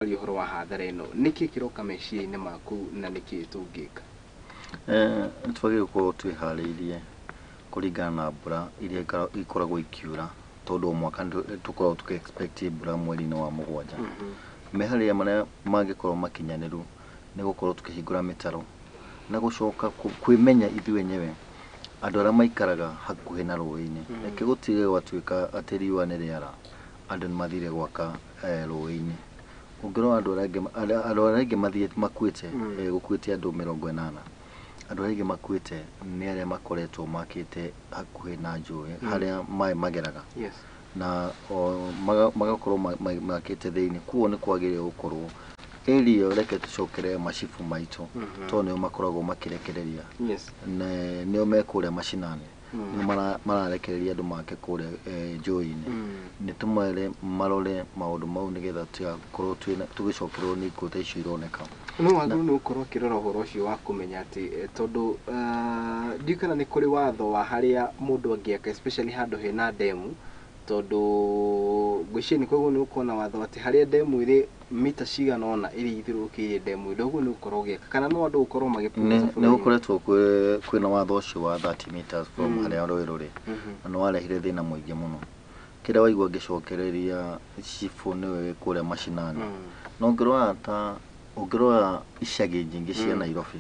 uhoro wa hathara ino niki kiroka meciria-inĩ maku na niki tungika? Twagĩrĩirwo gũkorwo twĩharĩirie kũringana na mbura iria ikoragwo ikiura, tondũ mwaka tũkoragwo tũkĩ-expect mbura mweri-inĩ wa mũgwanja. Meharĩrĩria marĩa mangĩkorwo makinyanĩru nĩ gũkorwo tũkĩhingũra mĩtaro na gũcoka kwĩmenya ithuĩ enyewe andũ arĩa maikaraga hakuhĩ na rũĩ-inĩ. Reke gũtige gwatuĩka atĩ riũa nĩ rĩara andũ nĩ mathire gwaka rũĩ-inĩ. Ũngĩrora andũ arĩa aingĩ mathiĩte makuĩte, gũkuĩte andũ 80. Andũ arĩa aingĩ makuĩte nĩ arĩa makoretwo makĩte hakuhĩ na njũĩ harĩa maĩ mageraga, na magakorwo makĩte thĩinĩ. Kuoguo nĩ kwagĩrĩire gũkorwo area ĩyo reke tũcokerere macibu maitũ, tondũ nĩo makoragwo makĩrekereria, nĩo me kũrĩa macinani, nĩo mararekereria andũ make kũrĩa njũĩ-inĩ. Nĩ tũmere marore maũndũ mau nĩgetha tũgakorwo tũgĩcokererwo nĩ ikuũ ta icio ironeka. No wagĩrĩirwo nĩ gũkorwo ũkĩrora ũhoro ũcio wa kũmenya atĩ tondũ ndiũĩ kana nĩ kũrĩ watho wa harĩa mũndũ angĩaka especially handũ hena ndemu, tondũ ngwĩciria koguo nĩ gũkorwo na watho atĩ harĩa ndemu ĩrĩ mita cigana ũna ĩrĩa ithiũrũrũkĩirie ndemu ĩyo, ũguo nĩ gũkorwo ũgĩaka, kana no andũ gũkorwo magĩprotect? Nĩ gũkoretwo kwĩna watho ũcio wa 30 meters from harĩa rũĩ rũrĩ, na nĩ warehire thĩna mũingĩ mũno. Kĩrĩa waigua ngĩcokereria cibũ nĩwe kũrĩa macinani. No ũngĩrora icagi nyingĩ cia Nairobi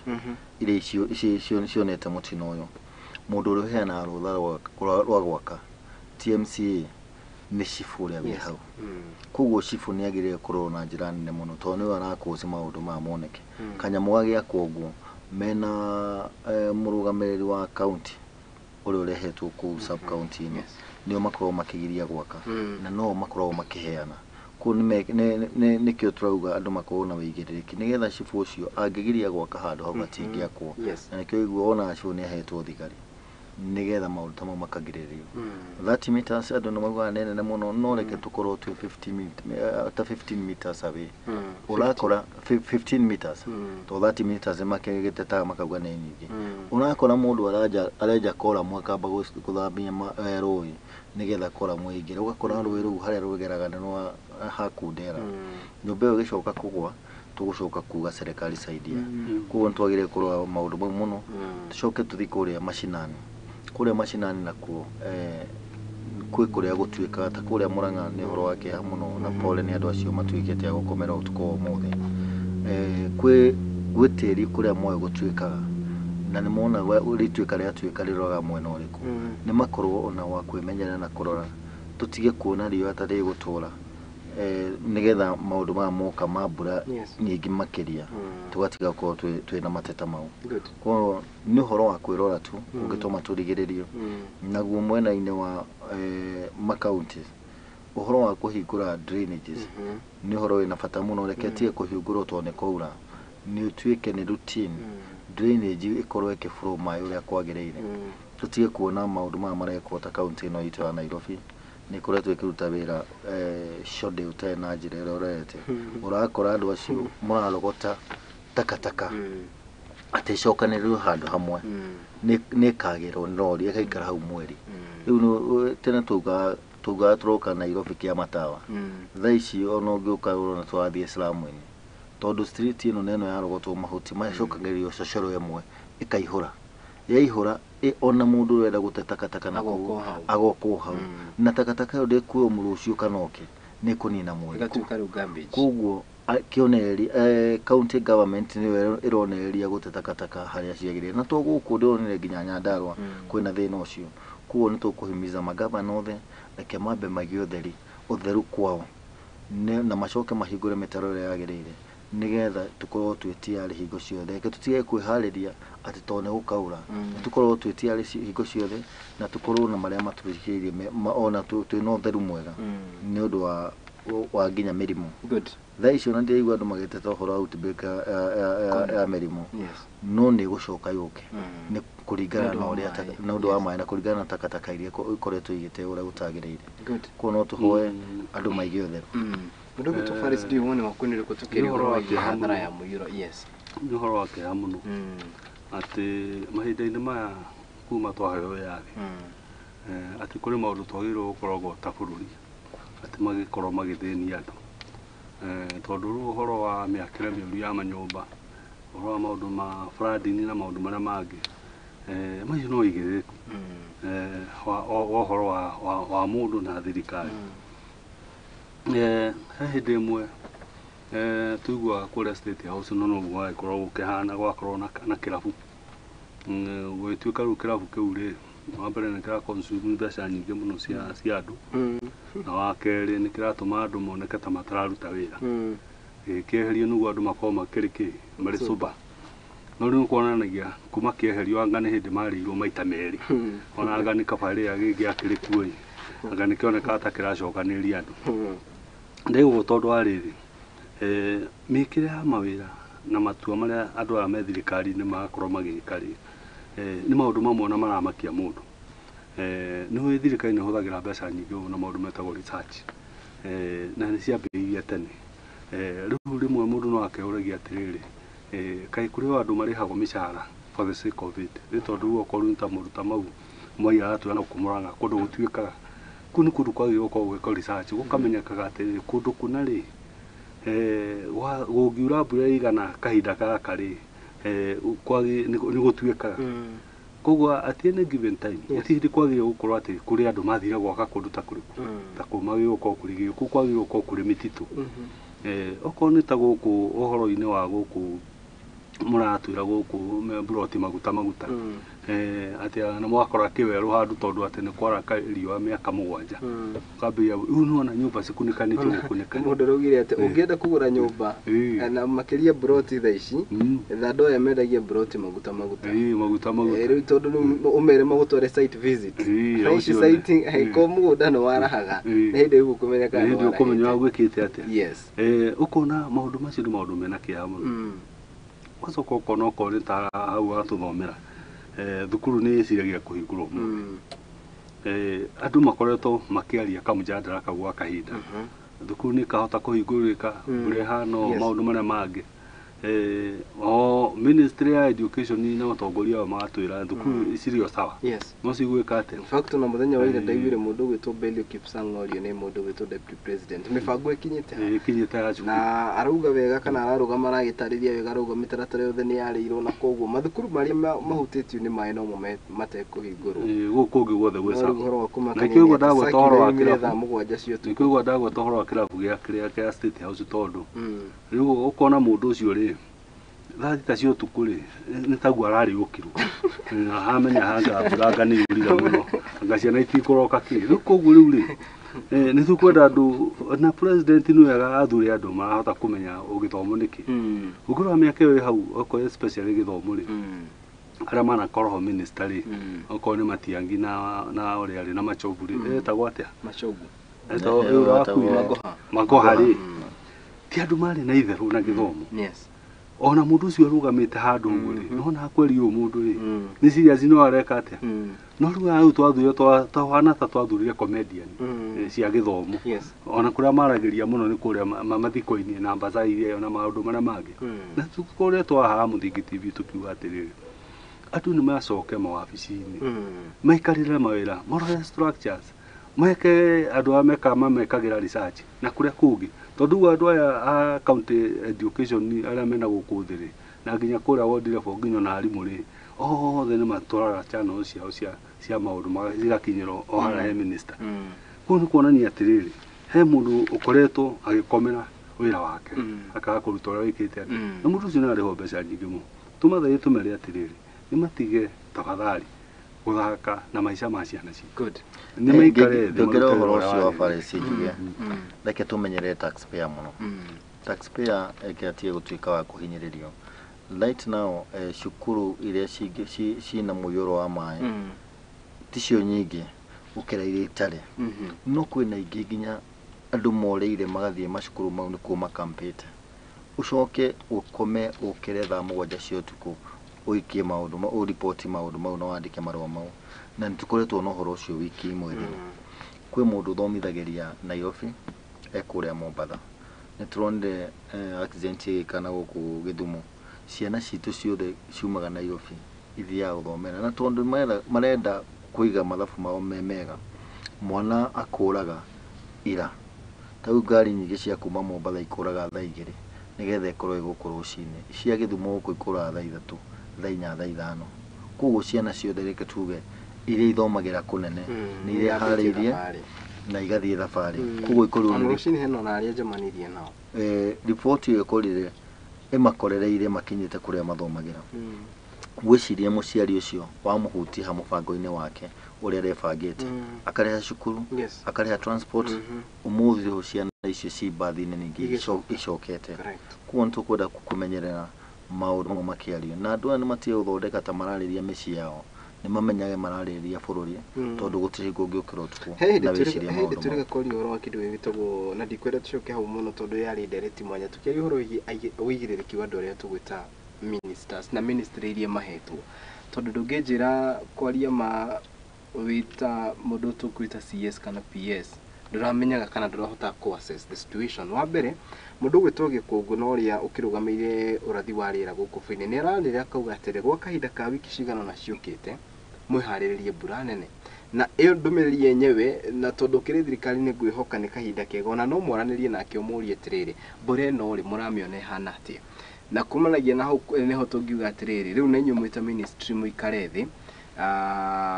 iria cionete mũtino ũyũ, mũndũ ũrĩa ũheanaga rũtha rwa gwaka TMCA nĩ cibũ ũrĩa wĩ hau. Koguo cibũ nĩ agĩrĩire kũrorwo na njĩra nene mũno, tondũ nĩwe arakũci maũndũ maya moneke. Kanyamũ gagĩakwo ũguo mena mũrũgamĩrĩri wa kaunti ũrĩa ũrehetwo kũu sub county-inĩ, nĩo makoragwo makĩgiria gwaka na no makoragwo makĩheana. Koguo nĩkĩo tũrauga andũ makorwo na wĩigĩrĩrĩki, nĩgetha cibũ ũcio angĩgiria gwaka handũ hau hatingĩakwo. Na nĩkĩo ũiguaga ona cibũ nĩ ahetwo thigari nĩgetha maũndũ ta mau makagirĩrĩrio. 30 meters andũ nĩ maugaga nĩ nene mũno, no reke tũkorwo twĩ 15 meters away. Ũrakora 15 meters, to 30 meters makĩgĩtetaga makauga nĩ nyingĩ. Ũrakora mũndũ arenja koramu akamba gũthambia rũĩ nĩgetha koramu ĩingĩre, ũgakora rũĩ rũu harĩa rũgeraga nĩ hakundera. Nyũmba ĩyo ĩgĩcoka kũgũa tũgũcoka kuga serikali saidia. Koguo nĩ twagĩrĩire kũrora maũndũ mau mũno, tũcoke tũthiĩ kũrĩa macinani. Kũrĩa macinani nakuo kwĩ kũrĩa gũtuĩka ta kũrĩa Mũrang'a nĩ ũhoro wa kĩeha mũno, na pole nĩ andũ acio matuĩkĩte a gũkomera ũtukũ wa ũmũthĩ. Gwĩ tĩri kũrĩa Moi gũtuĩkaga, na nĩ mona rĩtuĩka rĩatuĩka rĩroraga mwena ũrĩkũ. Nĩ makorwo ona wa kwĩmenyerera na kũrora tũtige kuona riũa ta rĩgũtũra, nĩgetha maũndũ maya moka ma mbura nyingĩ makĩria tũgatiga gũkorwo twĩna mateta mau. Koguo nĩ ũhoro wa kwĩrora tu ũngĩtũma tũrigĩrĩrio. Naguo mwena-inĩ wa makaunti, ũhoro wa kũhingũra drainages nĩ ũhoro wĩna bata mũno. Reke tige kũhingũrwo tondũ nĩ kwaura, nĩ ũtuĩke nĩ routine drainage ĩkorwo ĩkĩflow maĩ ũrĩa kwagĩrĩire. Tũtige kuona maũndũ maya marekwo ta kaunti ĩno itũ ya Nairobi nĩ ĩkoretwo ĩkĩruta wĩra codĩ ũtarĩ na njĩra ĩrĩa ũrerete. Ũrakora andũ acio mũrarogota takataka atĩ icokanĩrĩrio handũ hamwe, nĩ ĩkagĩrwo nĩ rori ĩgaikara hau mweri. Rĩu tene tugaga tũroka Nairobi kĩa matawa, thaa ici ona ũngĩũka ũrona tũrathiĩ Slum-inĩ, tondũ street ĩno neno yarogotwo mahuti macokagĩrĩrio cocoro ĩmwe ĩkaihũra. Yaihũra ona mũndũ ũrenda gũte takataka na agokwo hau, na takataka ĩyo ndĩkuo rũciũ kana oke, nĩ kũnina mweri. Koguo kĩonereria county government nĩyo ĩronereria gũte takataka harĩa ciagĩrĩire, na to gũkũ ndĩronire nginya Nyandarua kwĩna thĩna ũcio. Koguo nĩ tũkũhimiza magavana othe reke mambe magĩe ũtheru kwao, na macoke mahingũre mĩtaro ĩrĩa yagĩrĩire, nĩgetha tũkorwo twĩ tayari hingo ciothe. Reke tũtige kwĩharĩria atĩ to nĩ gũkaura, tũkorwo twĩ tayari hingo ciothe, na tũkorwo na marĩa matũrigicĩirie ona twĩna ũtheru mwega nĩ ũndũ wa nginya mĩrimũ. Thaa icio na ndĩraigua andũ magĩteta ũhoro wa outbreak ya mĩrimũ, no nĩ gũcoka yũke nĩ kũringana na ũrĩa na ũndũ wa maĩ na kũringana na takataka iria ikoretwo igĩte ũrĩa gũtagĩrĩire. Koguo no tũhoe andũ maige ũtheru. Mũndũ witũ Faris ndio wone wakũ nĩ rĩkũ tũkĩrĩ ũhoro wa hathara ya mũiyũro? Nĩ ũhoro wa kĩeha mũno atĩ mahinda-inĩ maya kuma twaheo wĩyathi, atĩ kũrĩ maũndũ twagĩrĩirwo gũkoragwo ta bũrũri atĩ magĩkorwo magĩthĩnia andũ. tondu ru uhoro wa miakire miuru ya manyumba uhoro wa maundu ma flooding na maundu maria mangi macio no igiriku uhoro wa mundu na thirikari hindi imwe tuigua kuria State House no no gwakorwo gukihana gwakorwo na kirabu gwituika ru kirabu kiu ri wambere ni kira consume mbeca nyingi muno cia andu na wakeri ni kiratuma andu moneke ta matararuta wira kieherio nugu andu makorwo makiriki mari soba no riu kuonanagia kuma kieherio anga ni hindi marirwo maita meri ona anga ni kabari agi akirikuo anga ni kioneka ta kiracokaniria andu ndego tondu wa riri mikire ya mawira na matua maria andu a methirikari ni magakorwo magikari ni maundu mamwe na maramakia mundu ni thirikari ni huthagira mbeca nyingi na maundu metagwo research na ni ciambirie tene riu rimwe mundu no akeuragia atiriri kai kuri andu marihagwo mishahara for the sake of it ni tondu okorwo nta muruta mau mwai aratu na kumuranga kundu gutuikaga kuni kundu kwagi gukorwo gwika research gukamenyekaga atiriri kundu kuna ri gugiura mbura igana kahinda gaka ri kwagi ni gutuikaga koguo at any given time ati kwagi gukorwo ati kuri andu mathira gwaka kundu ta kuri ta kumagi gukorwo kuri gi kwagi gukorwo kuri mititu okorwo ni ta guku uhoro-ini wa guku muratwira guku broti maguta ati na mwakora kiweru handu tondu ati ni kwara riwa miaka 7 kabia uno na nyumba cikunikanite gukunika mundu rugire ati ungienda kugura nyumba na makiria broti tha ici thando ya mendagia broti maguta riu tondu umere magutware site visit ici site haiko mugunda no warahaga na hindi igu kumenyeka hindi ukumenya gwikite ati yes ukona maundu macio ni maundu mena kia muno kwaso kono ko ni ta hau atuthomera thukuru ni ciragia kuhingurwo andu makoretwo makiaria kamujandara kagwa kahinda thukuru ni kahota kuhingurika burehano maundu maria mangi ministry ya education na utongoria wa matwira thukuru icirio sawa no cigwika ate in fact na muthenya wa ira ndaiguire mundu gwitwo Belio Kipsang Orio ni mundu gwitwo deputy president mibango ikinyite na arauga wega kana ararugama aragitariria wega arauga mitaratara yothe ni yarirwo na koguo mathukuru maria mahutitio ni mai no matekuhingurwo gukungi guothe gwisa na kiguo ndagwa tohoro wa kiratha mugwanja cio tu kiguo ndagwa tohoro wa kirabu gia State House tondu riu ukona mundu ucio ri thita cio tukuri ni taguo arari ukirwo na hamenya hanga buranga ni urira muno ngacia na itikoroka ki riu koguo riu ri ni tukwenda andu na president ni wega athuri andu marahota kumenya ugithomo niki ugurwa miaka yo hau oko especially githomo ri ara mana koroho minister ri oko ni Matiangi na ori ari na Machogu ri etagwo atia Machogu Magoha ri ti andu mari na itheru na githomo yes ona mundu ucio arugamite handu nguri no na kweri uyu mundu ri ni serious no areka atia no ruga au twathuire twana ta twathurire comedian cia githomo ona kuria maragiria muno ni kuria mathiko-ini na mbaca iria ona maundu maria mangi na tukuria twaha Muthingi TV tukiuga atiriri andu ni macoke mawabici-ini maikarire mawira moral structures meke andu ameka mamekagira research na kuria kungi tondu andu aya a county education aria mena guku thiri na nginya kuria wodire fo nginya na arimu ri othe ni matwara channel cia maundu magakinyiro o hara he minister kuni kuonania atiriri he mundu ukoretwo agikomera wira wake akaga kuruta uria wikite na mundu ucio nari ho mbeca nyingi mu tumathaie tumere atiriri ni matige tafadhali guthaka na maisha ma ciana ci good ni maikare ndongera horo ucio wa faresi njuge reke tumenyere taxpayer muno taxpayer ekiatie gutuika wa kuhinyiririo right now shukuru iria cina muyoro wa mai ticio nyingi ukira iria itare no kwina ingi nginya andu moreire magathie macukuru mau ni kuma campaign ucoke ukome ukire thaa 7 cia utuku uikie maundu ma report maundu mau no andike marua mau na nitukoretwo no horo ucio wiki imwe thina kwi mundu thomithagiria Nairobi ekuria Mombasa nituronde accident kana guku Githumu ciana citu ciothe ciumaga Nairobi ithia guthomera na tondu marenda kuiga mathabu mao memega mwana akuraga ira ta rĩu ngari nyingĩ cia kuma Mombatha ikũraga thaa 2 nĩgetha ikorwo igũkũ rũcinĩ, cia Gĩthumo gũkũ ikũraga thaa 3 thaa 4 thaa 5. Koguo ciana ciothe reke tuge iria ithomagĩra kũnene nĩ iria harĩirie na igathiĩ thabarĩ. Koguo ikorwo rũcinĩ hena na arĩa njemanirie nao riboti ĩyo ĩkorire ĩmakorereire makinyĩte kũrĩa mathomagĩra. Gwĩciria mũciari ũcio wamũhutia ha mũbango-inĩ wake ũrĩa arebangĩte, akarĩha cukuru, akarĩha transport, ũmũthĩ ũyũ ciana icio ci mbathi-inĩ ningĩ icokete. Koguo nĩ tũkwenda kũmenyerera maũndũ makĩario, na andũ aya nĩ matige gũthondeka ta mararĩria mĩciĩ yao, nĩ mamenyage mararĩria bũrũri tondũ gũtirĩ hingo ũngĩũkĩra ũtukũ na wĩcirie maũndũ mau. Tũrega kwaria ũhoro wa kĩndũ gĩgĩtagwo, na ndikwenda tũcoke hau mũno tondũ yarĩ ndereti mwanya, tũkĩaria ũhoro wĩigĩrĩrĩki wa andũ arĩa tũgwĩta ministers na ministry iria mahetwo, tondũ ndũngĩnjĩra kwaria ma wĩta mũndũ tũkwĩta CS kana PS ndũramenyaga kana ndũrahota ku assess the situation. Wa mbere mũndũ ũgwĩtwo Gĩkũngũ na ũrĩa ũkĩrũgamĩire ũrathi wa rĩera gũkũ bũrũri-inĩ nĩ aranĩrĩra akauga atĩrĩ gwa kahinda ka wiki cigana na ciũkĩte mwĩharĩrĩrie mbura nene, na ĩyo ndũmĩrĩri yenyewe, na tondũ kĩrĩ thirikari nĩ ngwĩhoka nĩ kahinda kega, ona no mwaranĩrie nake ũmũrie atĩrĩrĩ mbura ĩno rĩ mũramĩona ĩhana atĩa, na kumanagia na hau nĩho tũngiuga atĩrĩrĩ rĩu na inyuĩ mwĩta ministry mũikare thĩ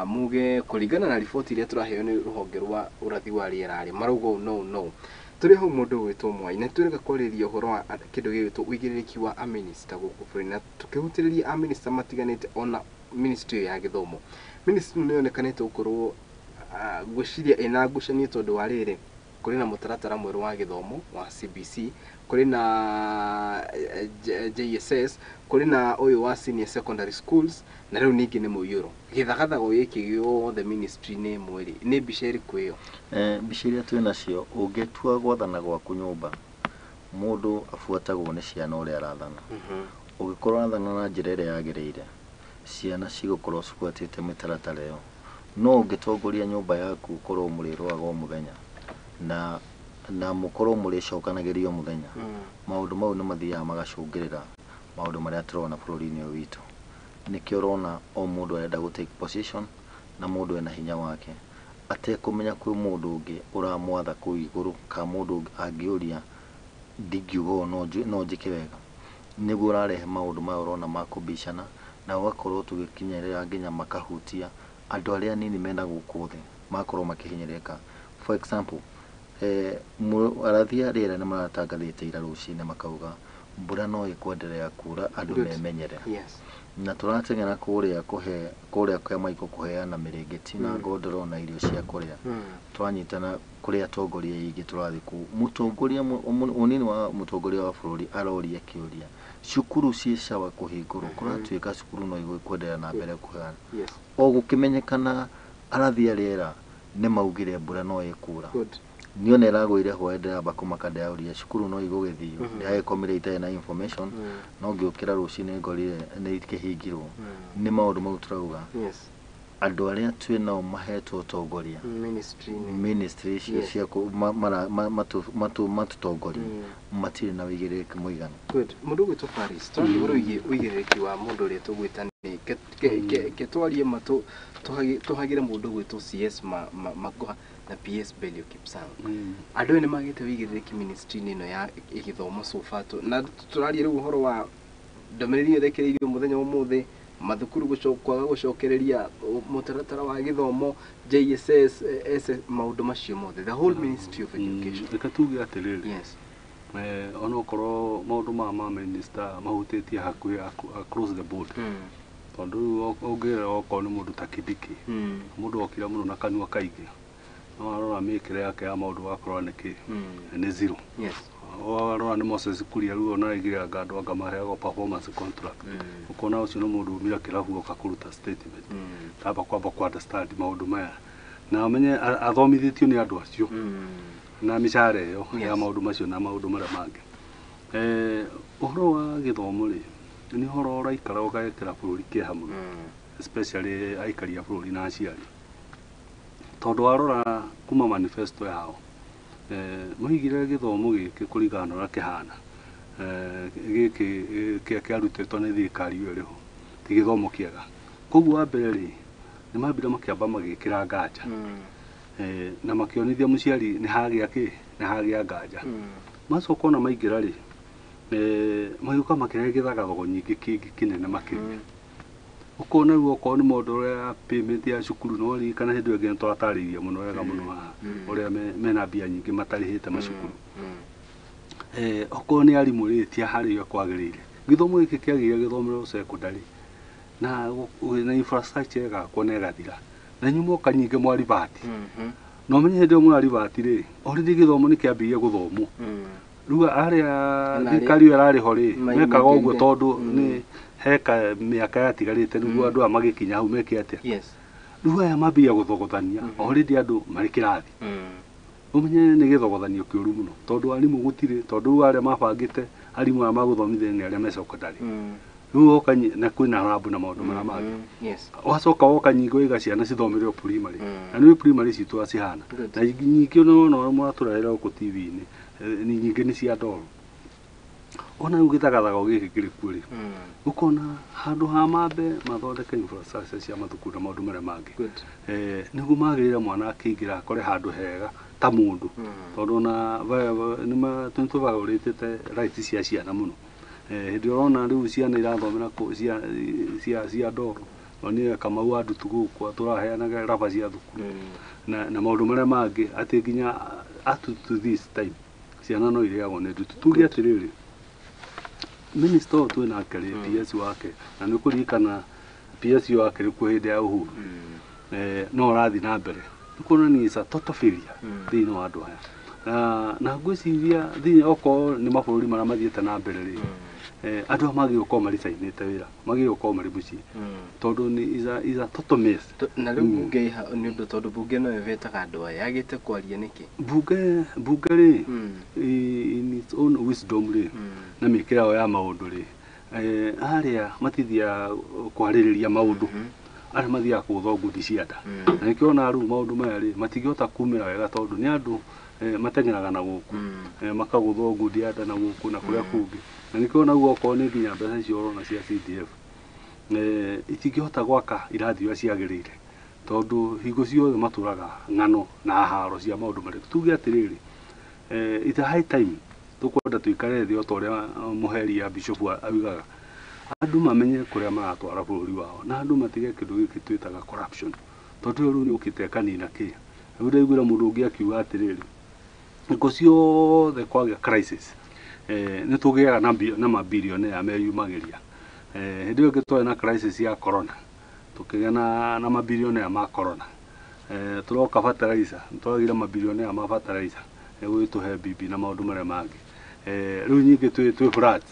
muge kũringana na riboti iria tũraheo nĩ rũhonge rwa ũrathi wa rĩera rĩ marauga no tũrĩ hau mũndũ gwĩtwo Mwai, na tũrega kwarĩria ũhoro wa kĩndũ gĩgĩtwo ũigĩrĩrĩki wa aminista gũkũ bũrũri, na tũkĩhutĩrĩria aminista matiganĩte ona ministry ya gĩthomo. Ministry nĩ yonekanĩte gũkorwo gwĩciria ĩna ngucanio tondũ wa rĩrĩ kũrĩ na mũtaratara mwerũ wa gĩthomo wa CBC, kũrĩ na JSS, kũrĩ na ũyũ wa senior secondary schools, na rĩu ningĩ nĩ mũiyũro. Gĩthagathago gĩkĩ gĩothe ministry nĩ mweri nĩ mbica ĩrĩkũ ĩyo? Mbica iria twĩ nacio, ũngĩtua gwathana gwaku nyũmba mũndũ abuatagwo nĩ ciana ũrĩa arathana. Ũngĩkorwo arathana na njĩra ĩrĩa yagĩrĩire, ciana cigũkorwo cibuatĩte mĩtaratara ĩyo. No ũngĩtongoria nyũmba yaku ũkorwo mũrĩrũaga o mũthenya na mũkorwo mũrĩcokanagĩria o mũthenya, maũndũ mau nĩ mathiaga magacũngĩrĩra maũndũ marĩa tũrona bũrũri-inĩ ũyũ witũ. Nĩkĩo ũrona o mũndũ arenda gũ take position na mũndũ ena hinya wake atekũmenya kwĩ mũndũ ũngĩ ũramwatha kũu igũrũ, ka mũndũ angĩũria ndingiuga ũũ no njĩke wega. Nĩguo ũrarehe maũndũ maya ũrona ma kũbicana, na ũgakorwo tũgĩkinyĩrĩra nginya makahutia andũ arĩa nini mena gũkũ thĩ makorwo makĩhinyĩrĩka. For example, arathi a rĩera nĩ maratangathĩte ira rũcinĩ makauga mbura no ĩkwenderea kura, andũ memenyere. Na tũrateng'era kũrĩa kwa maiko kũheana mĩrĩngĩti na ngondoro na irio cia kũrĩa. Twanyitana kũrĩ atongoria aingĩ tũrathiĩ kũu, mũtongoria mũnini wa mũtongoria wa bũrũri aroria kĩũria cukuru ciĩ sawa kũhingũrwo, kũratuĩka cukuru no igũkwenderea na mbere kũheana. O gũkĩmenyekana arathi a rĩera nĩ maugire mbura no ĩkura, niona ĩragũire hwaĩ ndĩramba kũmaka ndĩrauria cukuru no igũgĩthiio, ndĩragĩkomire itarĩ na information, no ngĩũkĩra rũcinĩ ngorire nĩ ikĩhingirwo. Nĩ maũndũ mau tũrauga andũ arĩa twĩ nao mahetwo ũtongoria ministry icio cia matũtongoria matirĩ na wĩigĩrĩrĩki mũiganu. Mũndũ gwĩtwo Paris, twarie ũhoro wĩgiĩ wĩigĩrĩrĩki wa mũndũ ũrĩa tũgwĩta ke twarie tũhagĩre mũndũ gwĩtwo CS Magoha na PS Belio Kipsang. Andũ nĩ magĩte wĩigĩrĩrĩki ministry-inĩ ĩno ya gĩthomo so far, na tũrarie rĩu ũhoro wa ndũmĩrĩri ĩthekereirio mũthenya ũmũthĩ, mathukuru kwaga gũcokereria mũtaratara wa gĩthomo, JSS, maũndũ macio mothe, the whole ministry of education. Reka tuge atĩrĩrĩ, ona okorwo maũndũ ma minister mahutĩtie hakuhĩ across the board, tondũ ũngĩra okorwo nĩ mũndũ ta Kĩndiki, mũndũ okira mũno na kanua kaingĩ, no arora mĩkĩre yake ya maũndũ wakorwo nĩ zero. Warora nĩ Moses Kuria rĩu ona aigĩra andũ angamaheaga performance contract, ũkona ũcio nĩ mũndũ umira kĩrabu oka kũruta statement, tamba kwamba ku understand maũndũ maya na amenye athomithĩtio nĩ andũ acio na mĩcara ĩyo ya maũndũ macio na maũndũ marĩa mangĩ. Ũhoro wa gĩthomo rĩ nĩ ũhoro ũraikara ũgekĩra bũrũri kĩeha mũno, especially aikari a bũrũri na aciari, tondũ warora kuma manifesto yao mũhigire gĩthomo gĩkĩ kũringana na kĩhana gĩkĩ kĩarutĩtwo nĩ thirikari ĩyo ĩrĩho ti gĩthomo kĩega. Koguo wa mbere rĩ nĩ mambire makĩamba magĩkĩra nganja na makĩonithia mũciari nĩ hagĩa kĩ nĩ nĩ hagĩa nganja macoka ona maingĩra rĩ magĩũka makĩrehe gĩthagathoko nyingĩ kĩngĩ kĩnene makĩria ukona rĩu okorwo nĩ maũndũ ũrĩa payment ya cukuru no ririkana hĩndĩ ĩyo ĩngĩ nĩtwatarĩirie mũno wega mũno haha ũrĩa mena mbia nyingĩ matarĩhĩte macukuru okorwo nĩ arimũ rĩ ti harĩa kwagĩrĩire gĩthomo gĩkĩ kĩagĩrĩire gĩthomero secondary na infrastructure ĩgakwo na ĩgathira na nyumoka nyingĩ mwaribati no menye hĩndĩ ĩyo mwaribati rĩ already gĩthomo nĩ kĩambĩrĩirie gũthomwo rĩu arĩa thirikari ĩrarĩho rĩ mekaga ũguo tondũ nĩ heka mĩaka yatigarĩte nĩguo andũ aya magĩkinya hau meke atĩa rĩu aya mambĩrĩria gũthogothania already andũ marĩ kĩrathi ũmenye nĩ gĩthogothanio kĩũru mũno tondũ arimũ gũtirĩ tondũ rĩu arĩa mabangĩte arimũ aya magũthomithia nĩ arĩa me secondary rĩu oka na kwĩna rabu na maũndũ marĩa mangĩ wacoka woka nyingĩ waiga ciana cithomerwo primary na nĩ primary citũ acihana na nyingĩ ũnona mũratũrehera gũkũ TV-inĩ nyingĩ nĩ cia ndoro ona rĩu gĩthagathago gĩkĩ kĩrĩ kuo rĩ ũkona handũ ha mambe mathondeke infrastructure cia mathukuru na maũndũ marĩa mangĩ nĩguo magĩrĩire mwana akĩingĩra akore handũ hega ta mũndũ tondũ ona nĩtũvaũrĩtĩte rights cia ciana mũno hĩndĩ ũrona rĩu ciana irathomera cia ndoro onire Kamau wa Ndutu gũkũ tũraheanaga raba cia thukuru na maũndũ marĩa mangĩ atĩ nginya up to this time ciana no irĩagwo nĩ ndutu tuge atĩrĩrĩ minister twĩ nake rĩ PS wake na nĩ kũririkana PS wake rĩ kuo hĩndĩ ya Uhuru no ũrathi na mbere nĩ kuonania is a total failure thĩinĩ wa andũ aya na ngwĩciria thĩinĩ okorwo nĩ mabũrũri marĩa mathiĩte na mbere rĩ andũ magĩ gũkorwo marĩ cainĩte wĩra magĩ gũkorwo marĩ mũciĩ tondũ nĩ is a total mess na rĩu bunge nĩ ũndũ tondũ bunge no ĩvetaga andũ aya yagĩte kwaria nĩkĩ bunge rĩ in its own wisdom rĩ na mĩkĩra yao ya maũndũ rĩ arĩa matithia kwarĩrĩria maũndũ arĩa mathiaga kũgũtha ngundi cia nda na nĩkĩona rĩu maũndũ maya rĩ matingĩhota kumĩra wega tondũ nĩ andũ mateng'eraga na gũkũ makagũthwo ngundi ya nda na gũkũ na kũrĩa kũngĩ na nĩkĩona guo okorwo nĩ nginya mbeca icio ũrona cia CDF itingĩhota gwaka irathi iria ciagĩrĩire tondũ hingo ciothe matũraga ng'ano na haro cia maũndũ marĩa tuge atĩrĩrĩ it's a high time tũkwenda tũikare thĩ o ta ũrĩa mũheri ya bishop augaga andũ mamenye kũrĩa maratwara bũrũri wao na andũ matige kĩndũ gĩkĩ twĩtaga corruption tondũ rĩu nĩ ũkĩte kanina kĩya rĩu ndaiguĩra mũndũ ũngĩ akiuga atĩrĩrĩ hingo ciothe kwagĩa crisis nĩ tũgĩaga na mabilionea meyumagĩria hĩndĩ ĩyo twarĩ na crisis ya corona tũkĩgĩa na mabilionea ma corona tũroka fertilizer nĩtwagĩire mabilionea ma fertilizer nĩguo tũhe bibi na maũndũ marĩa mangĩ rĩu nyingĩ twĩ flat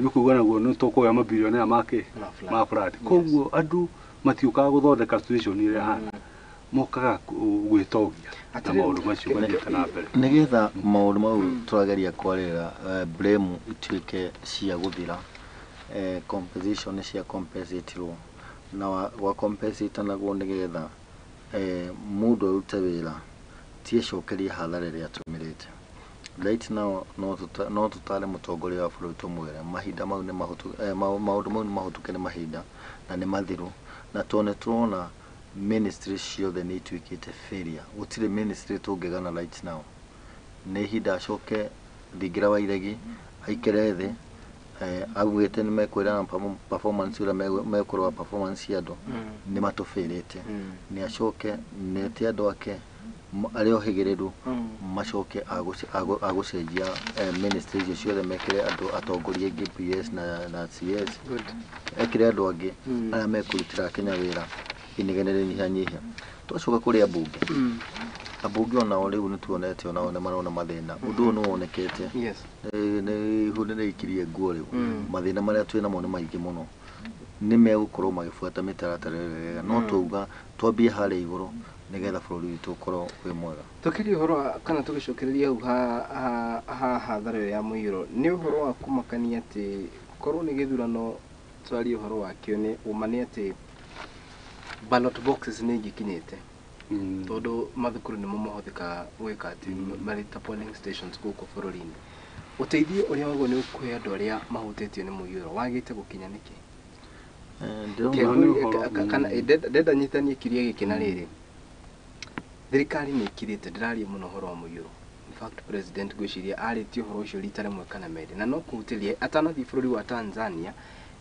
nĩ kuuga naguo nĩ tũkũgĩa mabilionea ma flat koguo andũ matiũkaga gũthondeka situation ĩrĩa hana mokaga gwĩtogia na maũndũ macio mathiĩte na mbere nĩgetha maũndũ mau tũrageria kwarĩra blame ituĩke cia gũthira compensation nĩ cia compensatirwo na gwa compensate naguo nĩgetha mũndũ arute wĩra tiĩcokerie hathara ĩrĩa atũmĩrĩte right now no tũtare mũtongoria wa bũrũri tũmwĩre mahinda mau nĩ maũndũ mau nĩ mahũtũke nĩ mahinda na nĩ mathiru na tondũ nĩtũrona ministry ciothe nĩ ituĩkĩte failure gũtirĩ ministry tũngĩgana right now nĩ ihinda acoke thingira wa iregi aikere thĩ augĩte nĩ mekwĩrana performance ũrĩa mekũrora performance ya andũ nĩ matũbĩrĩte nĩ acoke nete andũ ake arĩa ohĩgĩrĩru macoke agũcenjia ministry icio ciothe mekĩre andũ atongoria aingĩ PS na CS ekĩre andũ angĩ arĩa mekũrutĩra Kenya wĩra inegene rĩnyihanyihia twacoka kũrĩ ambunge ambunge onao rĩu nĩ tuonete onao nĩ marona mathĩna ũndũ ũyũ nĩ wonekete nĩ ihũnĩ nĩ ikirie nguo rĩu mathĩna marĩa twĩ namo nĩ maingĩ mũno nĩ megũkorwo magĩbuata mĩtaratara ĩrĩa no twauga twambie harĩa igũrũ nĩgetha bũrũri witũ ũkorwo wĩ mwega tũkĩria ũhoro kana tũgĩcokereria hau hathara ĩyo ya mũiyũro nĩ ũhoro wa kũmakania atĩ korwo nĩ gĩthurano twarie ũhoro wakĩo nĩ ũma nĩ atĩ ballot boxes nĩ ingĩkinyĩte tondũ mathukuru nĩmo mahũthĩkaga gwĩka atĩ marĩ ta polling stations gũkũ bũrũri-inĩ ũteithio ũrĩa waguo nĩ ũkũhe andũ arĩa mahutĩtio nĩ mũiyũro wagĩte gũkinya nĩkĩ kana ndenda nyitanie kiria gĩkĩ na rĩrĩ thirikari nĩ ikirĩte ndĩraria mũno ũhoro wa mũiyũro fact president gwiciria aritie horo ucio rita rimwe kana meri na no kuhutirie atanathi bururi wa Tanzania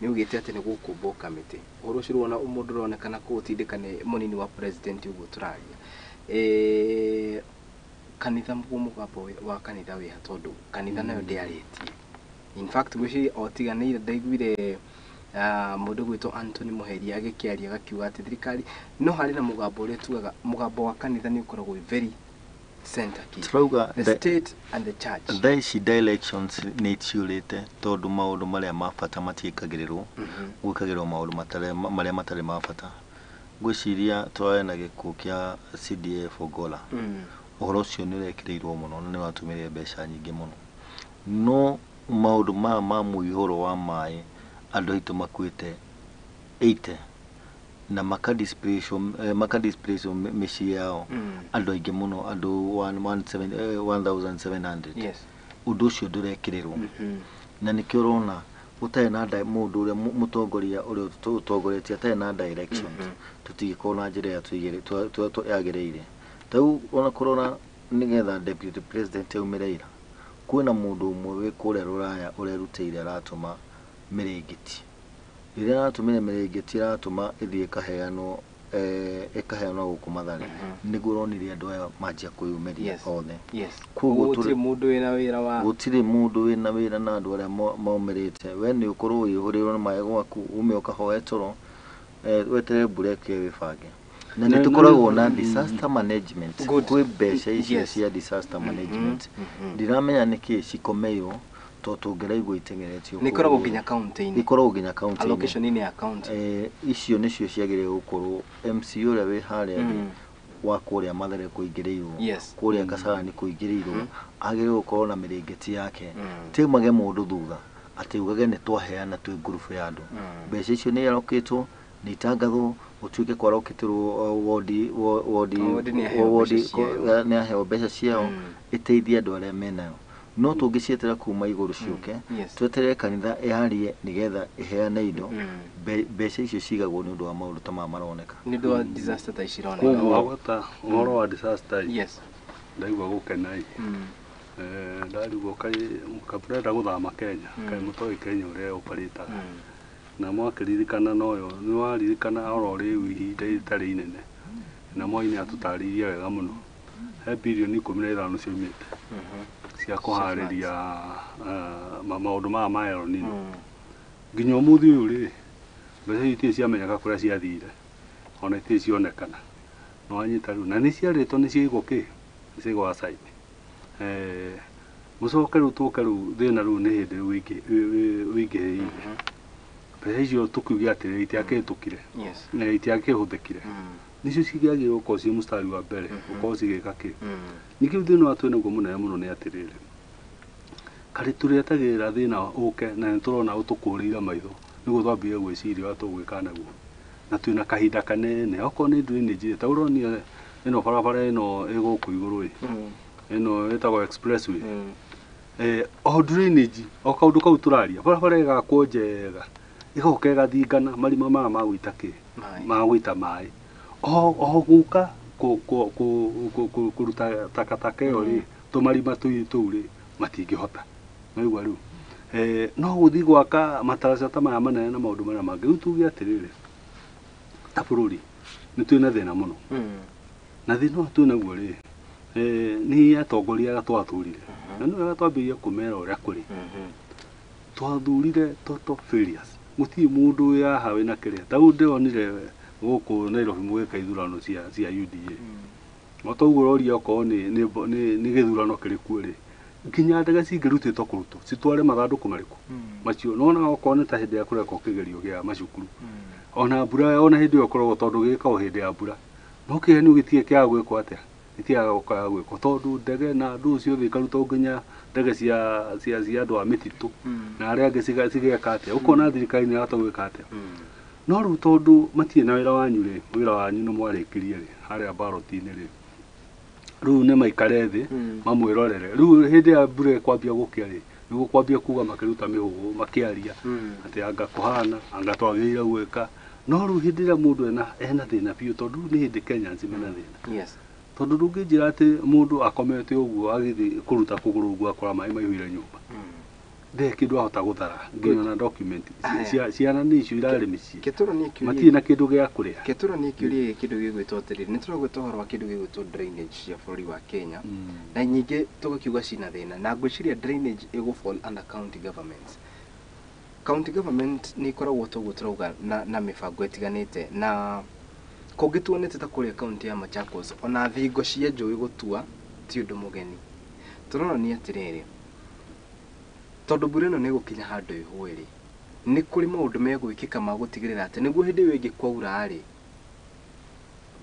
ni ugite ati ni gukumbo kamiti horo ucio rwona umundu ronekana kutindikane munini wa president ugo turaria kanitha mugabo wa kanitha wi hatondu kanitha nayo ndiaritie in fact gwiciria otiganire ndaiguire mundu gwito Anthony Muheria agikiaria gakiuga ati thirikari no hari na mugambo uri tugaga mugambo wa kanitha ni ukoragwo very center key the state and the church the elections ni tiurite tondu maundu maria mabata matiikagirirwo gwikagirwo maundu maria matari mabata gwiciria twae na gikuo kia CDF Ogola uhoro ucio ni rekirirwo muno ni watumire mbeca nyingi muno no maundu ma muihoro wa mai andu aitu makuite 80 na makadisplace mici yao andu aingi muno andu 1700 yes undu ucio ndurekirirwo na nikio rona utari na mundu uria mutongoria uria tutongoretie atari na direction tutigikona njira ya yagireire tau ona korona nigetha deputy president umireira kwina mundu umwe wi kure ruraya urerutire aratuma mirengeti ira atumire mirengeti aratuma ithie kaheano ikaheano gukumathare niguo ronire andu aya manjia kuyumeria othe koguo gutiri mundu wina wira wa gutiri mundu wina wira na andu aria maumirite we ni ukorwo uyihurirwo na maye gwaku ume ukahoe toro wetere bureke wibange na ni tukoragwo na disaster management kwi mbeca icio cia disaster management ndiramenya niki cikomeyo to tungeraigwo itengeretio nikoragwo ginya county-ini ikoragwo ginya county allocation ini ya county icio nicio ciagire gukorwo MC uria we haria wa kuria mathere kuingirirwo kuria Kasarani kuingirirwo agire gukorwo na mirengeti yake timage mundu thutha ati ugage ni twaheana twi group ya andu mbeca icio ni yaroketwo ni tangatho utuike kwaroketirwo wodi ni aheo mbeca ciao iteithia andu aria menayo no tungicietera kuma iguru ciuke twetere kanitha iharie nigetha iheane indo mbeca icio cigagwo ni undu wa maundu ta maroneka ni undu wa disaster ta icirona koguo agota uhoro wa disaster yes ndaigua gukenai ndarigwo kai mukabreda guthama Kenya kai mutoi Kenya uria operata na mwakiririkana noyo ni waririkana orori ihinda itari inene na moini atutaririe wega muno he bilioni 15 ciumite cia kuhariria maundu ma Elnino nginya umuthi uyu ri mbeca itie ciamenyeka kuria ciathire ona itie cionekana no anyita riu na ni ciaritwo ni ciigwo ki ciigwo aside mucoke riu tuke riu thina riu ni hindi wingihire mbeca icio tukiugia atiri itiakitukire na itiakihuthikire nicio cigiagirwo ko cie mustari wa mbere uko cigika ki niki thina watu ni gumunene muno ni atirire kari turetagirira thina uke na turona utukurira maitho niguo twambie gwiciria watu gwika naguo na twina kahinda kanene oko ni drainage ta uronia ino barabara ino iguku iguru ino etagwo expressway o drainage o kaundu kau turaria barabara igakwo njega igoka igathingana marima ma gwita ki ma gwita mai o guka kuruta takataka yo ri tumarima tuuri matingihota maigwa riu no guthi gwaka mataraca ta maya manene na maundu maria mangi riu tuge atiriri ta bururi ni twina thina muno na thina tu naguo ri ni atongoria twathurire na no gatwambiria kumera uria kuri twathurire toto failures muti mundu ya hawe na kiria ta ndionire guku Nairobi mweka ithurano cia UDA otoguo roria ko ni githurano kiriku ri nginya ndaga cingirutitwo kuruto citware mathanduku mariku macio nona okone ta hindi ya kureka kigerio gia macukuru ona mbura ona hindi yo korwo tondu gika o hindi ya mbura no kiheni ugitie kia gwikwo atia itiaga ukaya gwikwo tondu ndege na ndu cio thikaruta nginya ndege cia andu a mititu na aria angi cigeka atia ukona thirikari ni atagwika atia no ru tondu matie na wira wanyu ri wira wanyu no mwarikirie ri haria baroti-ini ri ru ne maikare thi mamwirorere ru hindi ya mbura kwambia gukia ri niguo kwambia kuga makiruta mihugu makiaria ati anga kuhana anga twagirire gwika no ru hindi ya mundu ena thina biu tondu ni hindi Kenya nzimena thina tondu ndungĩnjĩra atĩ mũndũ akomete ũguo agĩthiĩ kũruta kũgũrũ ũguo akora maĩ maihũire nyũmba nde kĩndũ ahota gũthara nginya na document ciana nĩ icio irarĩ mĩciĩ matirĩ na kĩndũ gĩa kũrĩa. Ketũra nĩ kĩũria kĩndũ gĩgwĩtwo atĩrĩrĩ nĩ tũragwĩta ũhoro wa kĩndũ gĩgwĩtwo drainage cia bũrũri wa Kenya na nyingĩ tũgakiuga cina thĩna na ngwĩciria drainage ĩgũ fall under county governments. County government nĩ ikoragwo toguo tũrauga na mĩbango ĩtiganĩte na kũngĩ tuonete ta kũrĩa kaunti ya Machakos ona thingo cia njũĩ gũtua ti ũndũ mũgeni. Tũrona nĩ atĩrĩrĩ tondũ mbura ĩno nĩ gũkinya handũ ihũĩ-rĩ nĩ kũrĩ maũndũ megwĩkĩka ma gũtigĩrĩra atĩ nĩguo hĩndĩ ĩyo ĩngĩ kwaura-rĩ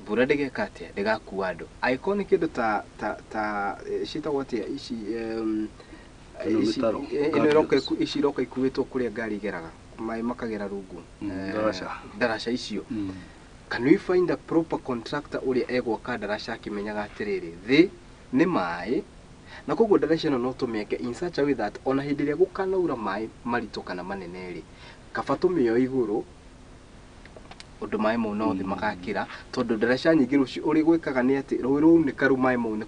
mbura ndĩgeka atĩa ndĩgakua andũ angĩkorwo nĩ kĩndũ ta ciĩtagwo atĩa ici ici iroka ikuĩtwo kũrĩa ngari igeraga maĩ makagera rungu ndaraca icio. Can we find a proper contractor ũrĩa egwaka ndaraca akĩmenyaga atĩrĩrĩ thĩ nĩ maĩ na koguo ndaraca ĩno no tũmĩake in such a way that ona hĩndĩ ĩrĩa gũkanaura maĩ maritũ kana manene-rĩ kaba tũmĩoe igũrũ ũndũ maĩ mau no thĩ magakĩra tondũ ndaraca nyingĩ rũciũ ũrĩ gwĩkaga nĩ atĩ rũĩ rwaunĩka rĩu maĩ mau nĩ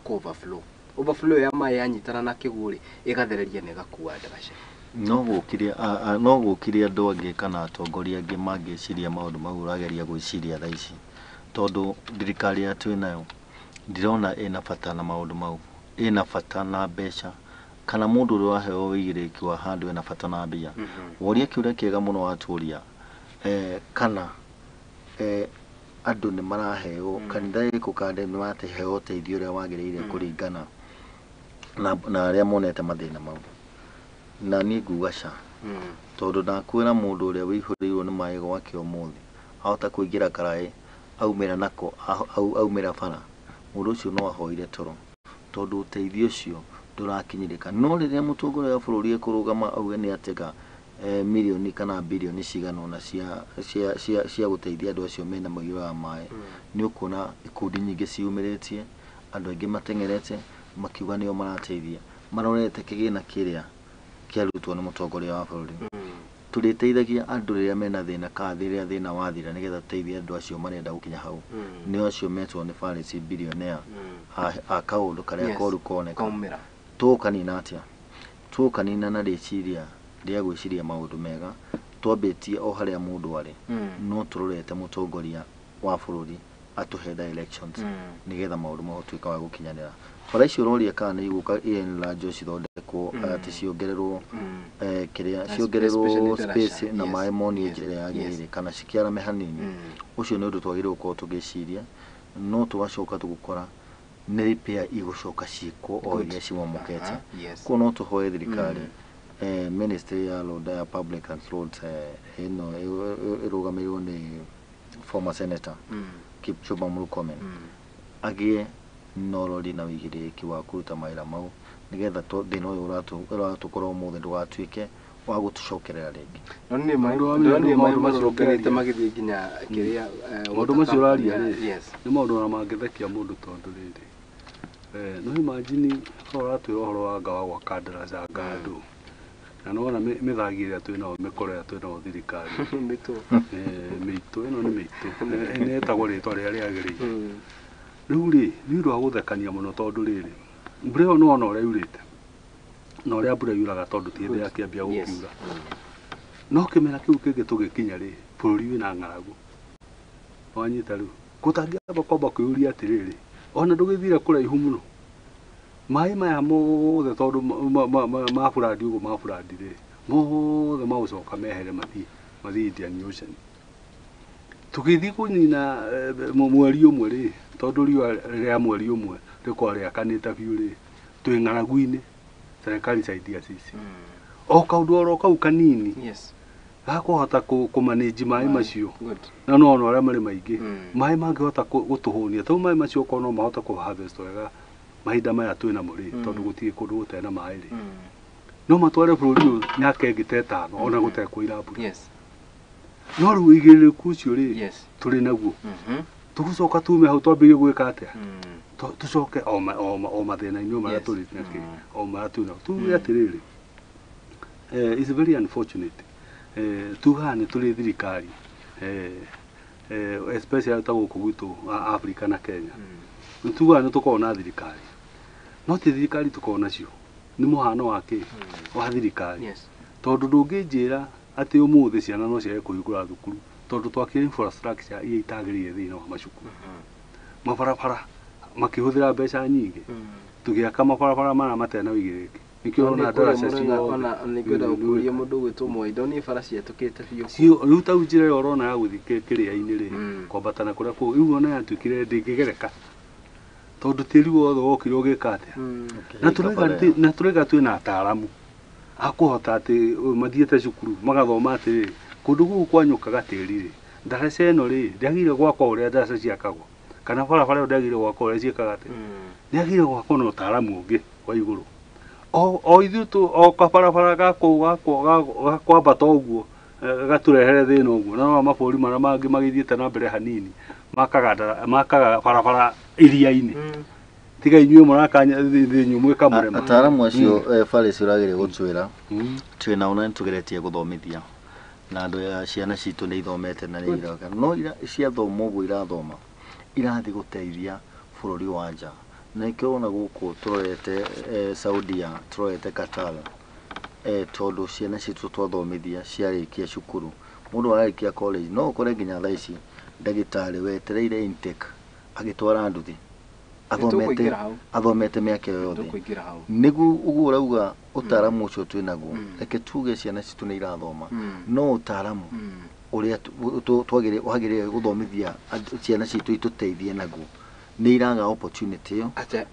overflow ya maĩ yanyitana na kĩguũ-rĩ ĩgathereria na ĩgakua ndaraca. no gũkire andũ angĩ kana atongoria angĩ mangĩciria maũndũ mau ũrageria gwĩciria thaa ici tondũ thirikari ya twĩnayo ndirona ĩna bata na maũndũ mau ĩna bata na mbeca kana mũndũ ũrĩa waheo wĩigĩrĩrĩki wa handũ ĩna bata na mbia. Woria kĩũria kĩega mũno watũria kana andũ nĩ maraheo kanitha ĩrĩkũ kande nĩ maraheo ũteithio ũrĩa wagĩrĩire kũringana na arĩa monete mathĩna mau na niĩ nguga ca tondũ ndakwĩra mũndũ ũrĩa wĩihũrĩirwo nĩ maĩ gwake ũmũthĩ ahota kũingĩra karaĩ aumĩra nako aumĩra bara mũndũ ũcio no ahoire toro tondũ ũteithio ũcio ndũrakinyĩrĩka. No rĩrĩa mũtongoria wa bũrũri ekũrũgama auge nĩ atega mirioni kana bilioni cigana ũna cia gũteithia andũ acio mena mũiyũro wa maĩ nĩ ũkuona ikundi nyingĩ ciumĩrĩtie andũ aingĩ mateng'erete makiuga nĩo marateithia marorete kĩgĩna kĩrĩa kĩarutwo nĩ mũtongoria wa bũrũri. Tũrĩteithagia andũ rĩrĩa mena thĩna kana rĩrĩa thĩna wathira nĩgetha tũteithie andũ acio marenda gũkinya hau nĩo acio metwo nĩ Paris billionaire a kaũndũ karĩa koru koneka tũkanina atĩa tũkanina na rĩciria rĩa gwĩciria maũndũ mega twambĩtie o harĩa mũndũ arĩ no tũrorete mũtongoria wa bũrũri atũhe elections nĩgetha maũndũ mahotuĩka wa gũkinyanĩra. Bara icio ũroria kana nĩ igũka enlarge cithondekwo atĩ ciongererwo kĩrĩa ciongererwo space na maĩ monio njĩra yagĩrĩire kana cikĩarame hanini. Ũcio nĩ ũndũ twagĩrĩirwo gũkorwo tũgĩciria no tũgacoka tũgũkora nĩ repair igũcoka ciĩkwo o iria cimomokete. Kuo no tũhoe thirikari Ministry ya Road ya Public and Roads ĩno ĩrũgamĩrĩirwo nĩ former senator Kipchumba Murkomen agĩe norori na wĩigĩrĩrĩki wa kũruta mawĩra mau nĩgetha thĩna ũyũ ũratũkorwo ũmũthĩ ndũgatuĩke wa gũtũcokerera rĩngĩ. Maũndũ macio ũkĩrĩte magĩthiĩ nginya kĩrĩa maũndũ macio ũraria nĩ maũndũ ona mangĩthekia mũndũ tondũ rĩrĩ no imagine ũratwĩra ũhoro wa anga wa gwaka ndaraca ngandũ na nona mĩthagi ĩrĩa twĩnayo mĩkora ĩrĩa twĩnayo thirikari mĩitũ ĩno nĩ mĩitũ nĩĩtagwo rĩtwa rĩrĩa rĩagĩrĩire. Rĩu rĩ nĩ ũndũ wa gũthekania mũno tondũ rĩrĩ mbura ĩyo nĩwona ũrĩa yurĩte na ũrĩa mbura yuraga tondũ ti hĩndĩ yakĩambia gũkiura no kĩmera kĩu kĩngĩ tũgĩkinya rĩ bũrũri wĩna ng'aragu wanyita rĩu gũtangĩamba kwamba kwĩyũria atĩrĩrĩ ona ndũgĩthire kũraihu mũno maĩ maya mothe tondũ mabũrandi ũguo mabũrandi rĩ mothe magũcoka mehere mathiĩ Indian Ocean. Tũgĩthiĩ kũnina mweri ũmwe rĩ tondũ riũa rĩa mweri ũmwe rĩkorwo rĩakanĩte biũ rĩ twĩ ng'aragu-inĩ serikali saidia sisi o kaũndũ oro kau kanini gakũhota kũmanĩnji maĩ macio na no ona arĩa marĩ maingĩ maĩ mangĩhota gũtũhũnia tondũ maĩ macio okorwo no mahota kũ-harvest wega mahinda maya twĩnamo rĩ tondũ gũtirĩ kũndũ gũtarĩ na maĩ rĩ no matware bũrũri ũyũ mĩaka ĩngĩ ta ĩtano ona gũtekũira mbura. No rĩu wĩigĩrĩrĩku ũcio rĩ tũrĩ naguo tũgũcoka tume hau twambĩrĩrie gwĩka atĩa tũcoke o mathĩna-inĩ marĩa tũrĩ nakĩ o marĩa twĩnayo tuge atĩrĩrĩ it's very unfortunate tugaga nĩ tũrĩ thirikari especially ta gũkũ gwitũ Africa na Kenya ntuga nä tå korwo na thirikari no tä thirikari tå korwo nacio nä må hano wakä wa thirikari tondå ndå ngä njä ra atä å må thä ciana no ciage kå hingå ra thukuru tondå twakä infrastructure iria itagä rä thä inä wa macukuru mabarabara makä hå thä ra mbeca nyingä tå gä aka mabarabara mara matena wä igä rä kä nä kä ona ndaraca nä må ndå gwä two Moindo nä bara cietå biå rä u tau njä ra ä yo orona ya gå thiä kä rä a-inä rä kwambatana kå rä a kå rä u ona yatuä kire ndä ngä gereka tondå tä ri wothe wokire å gä ka atä na tå raiga twä na ataramu akå hota atä mathiä te cukuru magathoma atä rä kå ndå gå gå kwanyå kaga tä ri rä ndaraca ä no rä ndä agire gwakwa å rä a ndaraca ciakagwo kana barabara ä yo ndä agire gwakwa å rä a ciäkaga atä nä agire gwakwa na å taramu å ngä wa igå rå o ithuä o kabarabara gakwambata å guo gatå rehere thä na å guo na mabå rå marä a mangä magä thiä te na mbere hanini makaga barabara iria-inä tiga inyuä må rakanya thä nyå mwä kamå rema ataramu acio barä cio ragä rä gå twä ra twä nao na nä tå geretie gå thomithia na andå ya ciana citå nä ithomete na nä iraga no ciathoma å guo irathoma irathiä gå teithia bå rå ri wa nja na kä ona gå kå tå rorete Saudia tå rorete Qatar tondå ciana citå twathomithia ciarä kia cukuru må ndå ararä kia college no å kore nginya thaa ici ndagä tarä wetereire intake agä twara nduthi athomete mä aka yothe nä guo å guo å rauga å taramu å cio twä naguo reke tuge ciana citå nä irathoma no å taramu å rä a wagä rä gå thomithia ciana citå itå teithie naguo nä iraga opportunity yo atä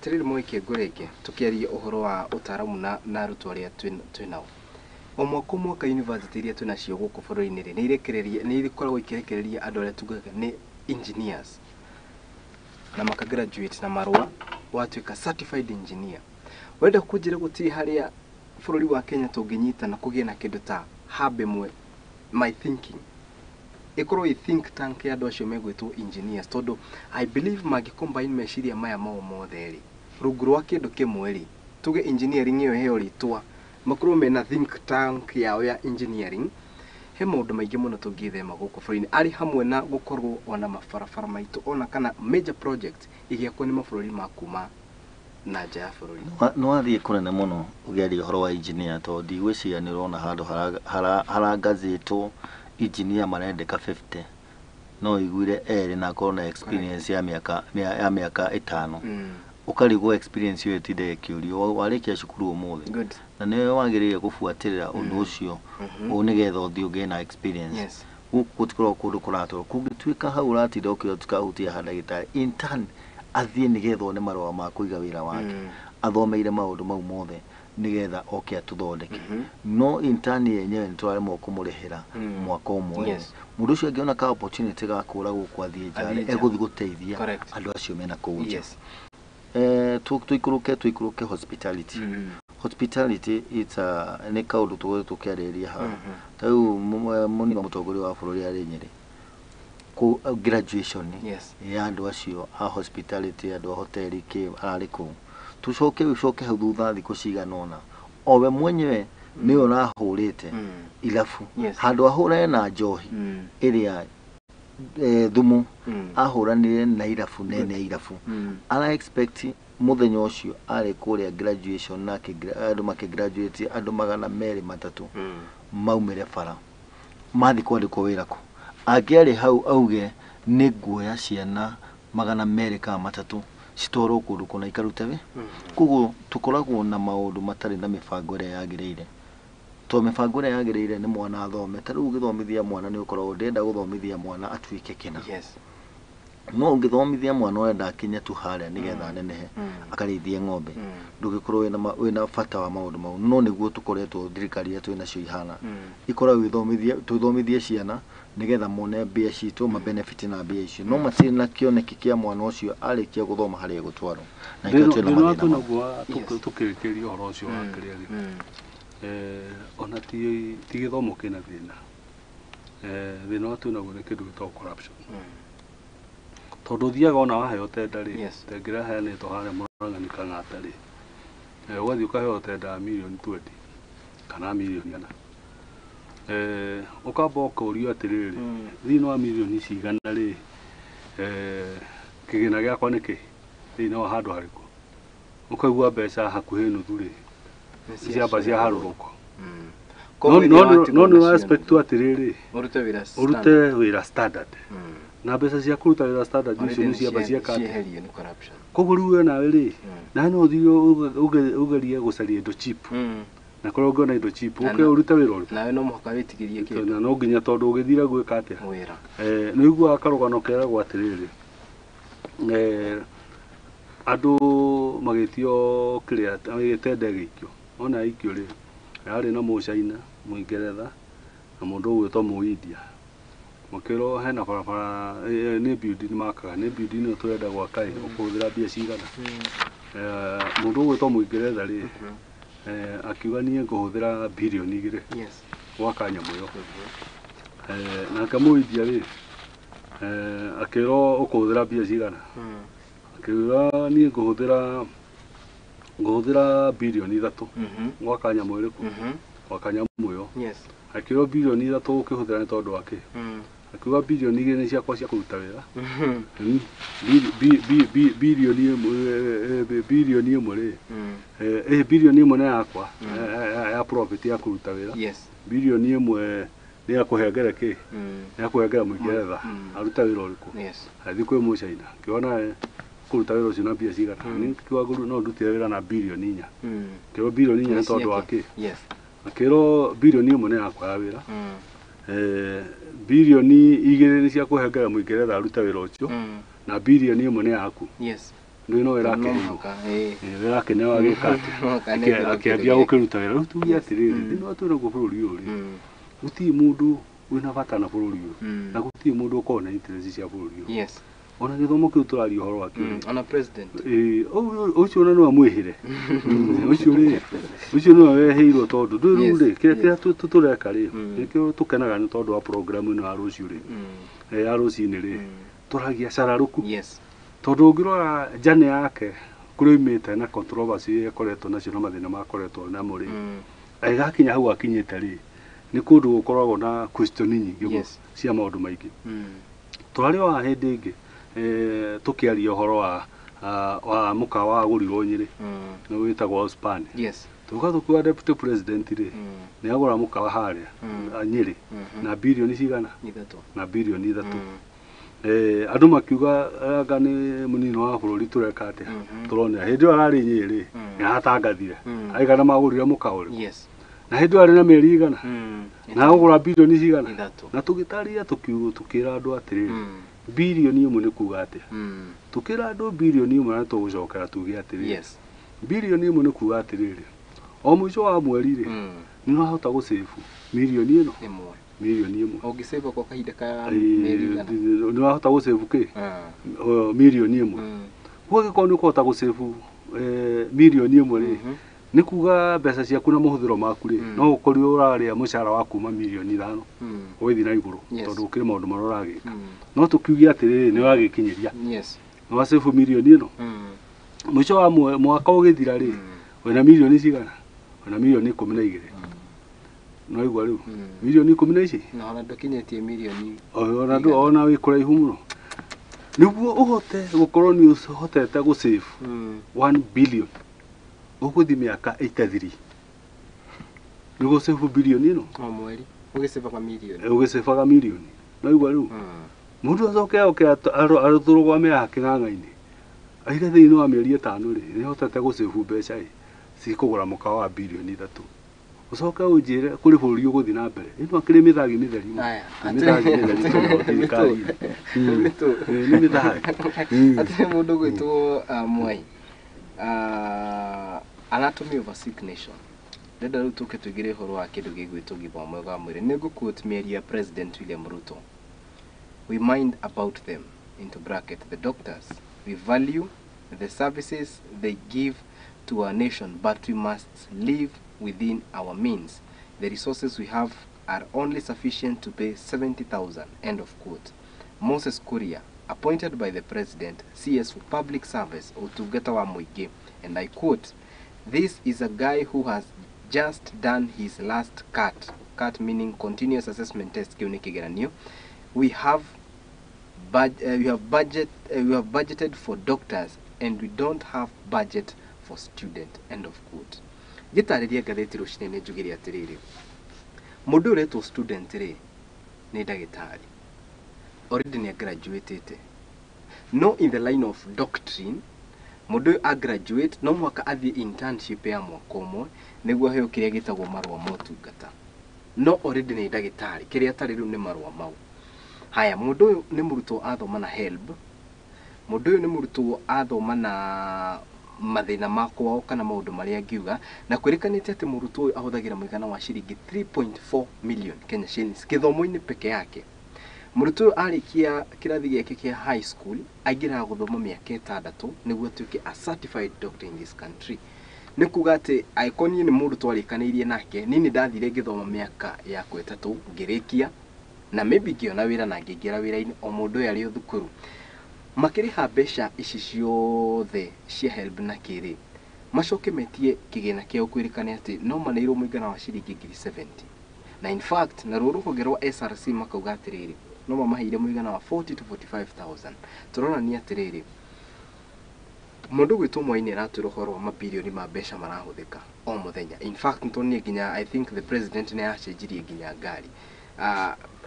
rä rä mwä kä ngå rä ngä tå kä aria å horo wa å taramu na arutwo arä a twä nao o mwaka mwaka university iria twä nacio gå kå bå rå ri-inä rä nä ikoragwo ikä rekereria andå arä a tugaga nä engineers na makagraduate na marua watuä ka certified engineer wenda kå njä ra gå tirä harä a bå rå ri wa Kenya tå ngä nyita na kå gä na kä ndå ta hub ĩmwe my thinking ikorwo i think tank ya andå acio megwĩtwo engineers tondå I believe mangĩ combine meciria maya mao mothe rĩ rungu rwa kä ndå kä mwe rĩ tuge engineering ĩyo heo rĩtwa makorwo mena think tank yao ya engineering he maũndũ maingĩ mũno tũngĩthema gũkũ bũrũri-inĩ arĩ hamwe na gũkorwo ona mabarabara maitũ ona kana major project igĩakwo nĩ mabũrũri ma kuma na nja ya bũrũri no athiĩ kũnene mũno ũgĩaria ũhoro wa engineer tondũ ndigwĩciria nĩ ũrona handũ harangathĩtwo engineer marendeka 50 no iguire erĩ na akorwo na experience ya mĩaka 5 ukarigwo experience yo itinde kiurio warikia cukuru umuthi na niwe wagirire gubuatirira undu ucio unigetha uthi ugie na experience gutikoro kundu kurato kungituika hau ratinde ukio tukahutia handa gitari intern athie nigetha one marwa ma kuiga wira wake athomeire maundu mau mothe nigetha oke atuthondeke no intern yenyewe nitware moko murihira mwaka umwe mundu ucio angiona ka opportunity ga kura gukwathie njare eguthi guteithia andu acio mena kuja tuikuruke hospitality hospitality it's a ne kaundu tukiareria ha tau muni mutongoria wa bururi ari Nyeri ku graduation ya andu acio a hospitality andu a hoteli ke ariko tucoke hau thutha thiku ciganona owe mwenyewe ni urahurite ilafu handu ahura na njohi iria thumu ahuranire na irafu nene irafu ana expect muthenya ucio ari kuria graduation na andu makigraduate andu 200 maumire bara mathi kwandikwo wira ku angiari hau auge ni guoya ciana 200 citoro kundu kuna ikarute we kuguo tukoragwo na maundu matari na mibango ĩrĩa yagĩrĩire to mibango ĩrĩa yagĩrĩire ni mwana athome ta rĩu gĩthomithia mwana ni ukoragwo ndenda guthomithia mwana atuike kina no ngithomithia mwana wenda akinya tu haria nigetha nenehe akarithie ng'ombe ndugikorwo wina bata wa maundu mau no niguo tukoretwo thirikari yetu ina cio ihana ikoragwo ithomithie ciana nigetha mone mbia citu ma benefit na mbia icio no matiri na kioneki kia mwana ucio arikia guthoma haria gutwaro na ikatwe na mathina no tukirikiria uhoro ucio wa kiria ona ti githomo kina thina thina watu na gune kindu gitwa corruption tondu thiaga ona waheo tenda ri tengira heane to haria murangani kang'ata ri wathi ukaheo tenda milioni 20 kana milioni 4 ukamba ukaurio atiriri thina wa milioni cigana ri kigina giakwa niki thini wa handu hariku ukaigua mbeca hakuhi nuthu ri ciamba cia haruruko no no aspect atiriri urute wira standard na mbeca cia kuruta wira standard icio ni ciamba cia kati koguo riu nawe ri na no thio ugerie gucaria indo cheap na korwo ngona indo cheap uke urute wira uri nawe no muhaka witigirie kindu na no nginya tondu ugithira gwika atia wira no igua akarugano kera gwatiriri andu magitio kiria magitende gikio ona ikio ri ari na mucaina muingeretha na mundu gwitwo muindia makiro hena barabara ni building makaga ni building no turenda gwaka ukuthira bia cigana mundu gwitwo muingeretha ri akiuga nie nguhuthira bilioni 2 gwaka nyamu yo na kamuindia ri akiro ukuthira bia cigana akiuga nie nguhuthira bilioni 3 gwaka nyamu iriku gwaka nyamu yo akiro bilioni 3 ukihuthira ni tondu wake akiuga bilioni 2 ni ciakwa cia kuruta wira bilioni imwe ri bilioni imwe ni yakwa ya profit ya kuruta wira bilioni imwe ni ya kuhengera ki ya kuhengera muingeretha aruta wira uriku athi kwi mucaina kiona kuruta wira ucio na bia cigana ni kiwa guru no ndutire wira na bilioni 4 kiro bilioni 4 ni tondu wake akiro bilioni imwe ni yakwa ya wira bilioni 2 ni cia kuhengera muingeretha aruta wira ucio na bilioni imwe ni yaku ndio no wira ke wira ke ne wagikate akiambia gukiruta wira tu ya tiriri ndino atuna ku bururi uri guti mundu wina bata na bururi uri na guti mundu ukona interest cia bururi uri ona githomo kiu turari uhoro wake ona president ucio na no amwihire ucio no weheirwo tondu ndurure kire tureka ri nikio tukenaga ni tondu wa program ino ya rucio ri ya rucini ri turagia cararuku tondu ngirora jane yake kurimite na controversy ikoretwo nacio na mathina makoretwo na muri aigakinya hau akinyite ri ni kundu gukoragwo na question nyingi cia maundu maingi turari wa hindi ingi tukiaria uhoro wa mukawa agurirwo Nyeri no witagwo Ospan tuka tukiwa deputy president ri ni agura mukawa haria Nyeri na bilioni cigana na bilioni 3 andu makiuga anga ni munino wa bururi tureka atia turona hindi arari Nyeri ni hatangathire aigana magurire mukawa ri na hindi ari na meri igana na agura bilioni cigana na tugitaria tukira andu atiriri bilioni imwe ni kuga atia tukira andu bilioni imwe na tugucokera tuge atiriri bilioni imwe ni kuga atiriri o mwico wa mweri ri ni no hota gucave milioni ino milioni imwe ugisave kwa kahinda ka meri igana ni no hota gucave ki milioni imwe kwa giko ni kuhota gucave milioni imwe ri ni kuga mbeca ciaku na muhuthiro maku ri no ukori uraria mucara wa kuma milioni 5 withi na iguru tondu ukiri maundu maroragika no tukiugia atiriri ni wagikinyiria no wasefu milioni ino mwico wa mwaka ugithira ri wena milioni cigana wena milioni 12 no igwa riu milioni 12 na ona ndukinyetie milioni ona wikura ihu muno niguo uhote gukorwo ni uhotete gucave 1 billion uguthi miaka 83 nigo save bilioni ino o mweri ugisevaga milioni no igwa riu mundu acoke aruthurugwa me aking'ang'aini aiga thiini wa mieri 5 ri ni hotete gucave mbeca cikugura mukawa wa bilioni 3 ucoke unjire kuri bururi uguthi na mbere ino akiri mithagi mitheri mithagi mitheri ni mithagi ati mundu gwitwo Mwai anatomy of a sick nation ndenda riu tuke twigire horo wa kindu gigwitwo githomo gwa mwiri nigu quote meri ya President William Ruto: we mind about them, into bracket the doctors, we value the services they give to our nation, but we must live within our means. The resources we have are only sufficient to pay 70,000, end of quote. Moses Kuria, appointed by the President, CS for Public Service, Otugeta wa Muigi, and I quote, this is a guy who has just done his last CAT meaning continuous assessment test. We have budgeted for doctors and we don't have budget for student. End of quote. Gitariria gatheti rucine ne njugire atiriri. Mundu uretwo student ri ni ndagitari. Already ni graduated. No in the line of doctrine. Mundu a graduate no mwaka athie internship ya mwaka umwe niguo heo kiria gitagwo marua motungata. No already ni ndagitari kiria tari riu ni marua mau. Haya, mundu uyu ni murutwo athoma na HELB. Mundu uyu ni murutwo athoma na mathina makwao kana maundu maria ngiuga na kwirikanite ati murutwo uyu ahuthagira muigana wa ciringi 3.4 million Kenya shillings kithomo-ini peke yake. Murutwo uyu arikia kirathi giake kia high school agira guthoma miaka 6 niguo atuike a certified doctor in this country. Nikuga ati aikoni ni murutwo arikanirie nake nini ndathire ngithoma miaka yakwa 3 ngirikia na maybe ngiona wira na ngingira wira-ini o mundu uyu ari o thukuru makiriha mbeca ici ciothe cia HELB na kiri macoke metie kigina kia kwirikania ati no maneirwo muigana wa ciringi 70 na in fact na ruru kugerwa SRC makauga atiriri no mamaheire muigana wa 40 to 45,000 turona ni atiriri mundu gwitwo mwaini aratwira horo wa mabilioni ma mbeca marahuthika o muthenya. In fact ntoni nginya I think the president ne acenjirie nginya ngari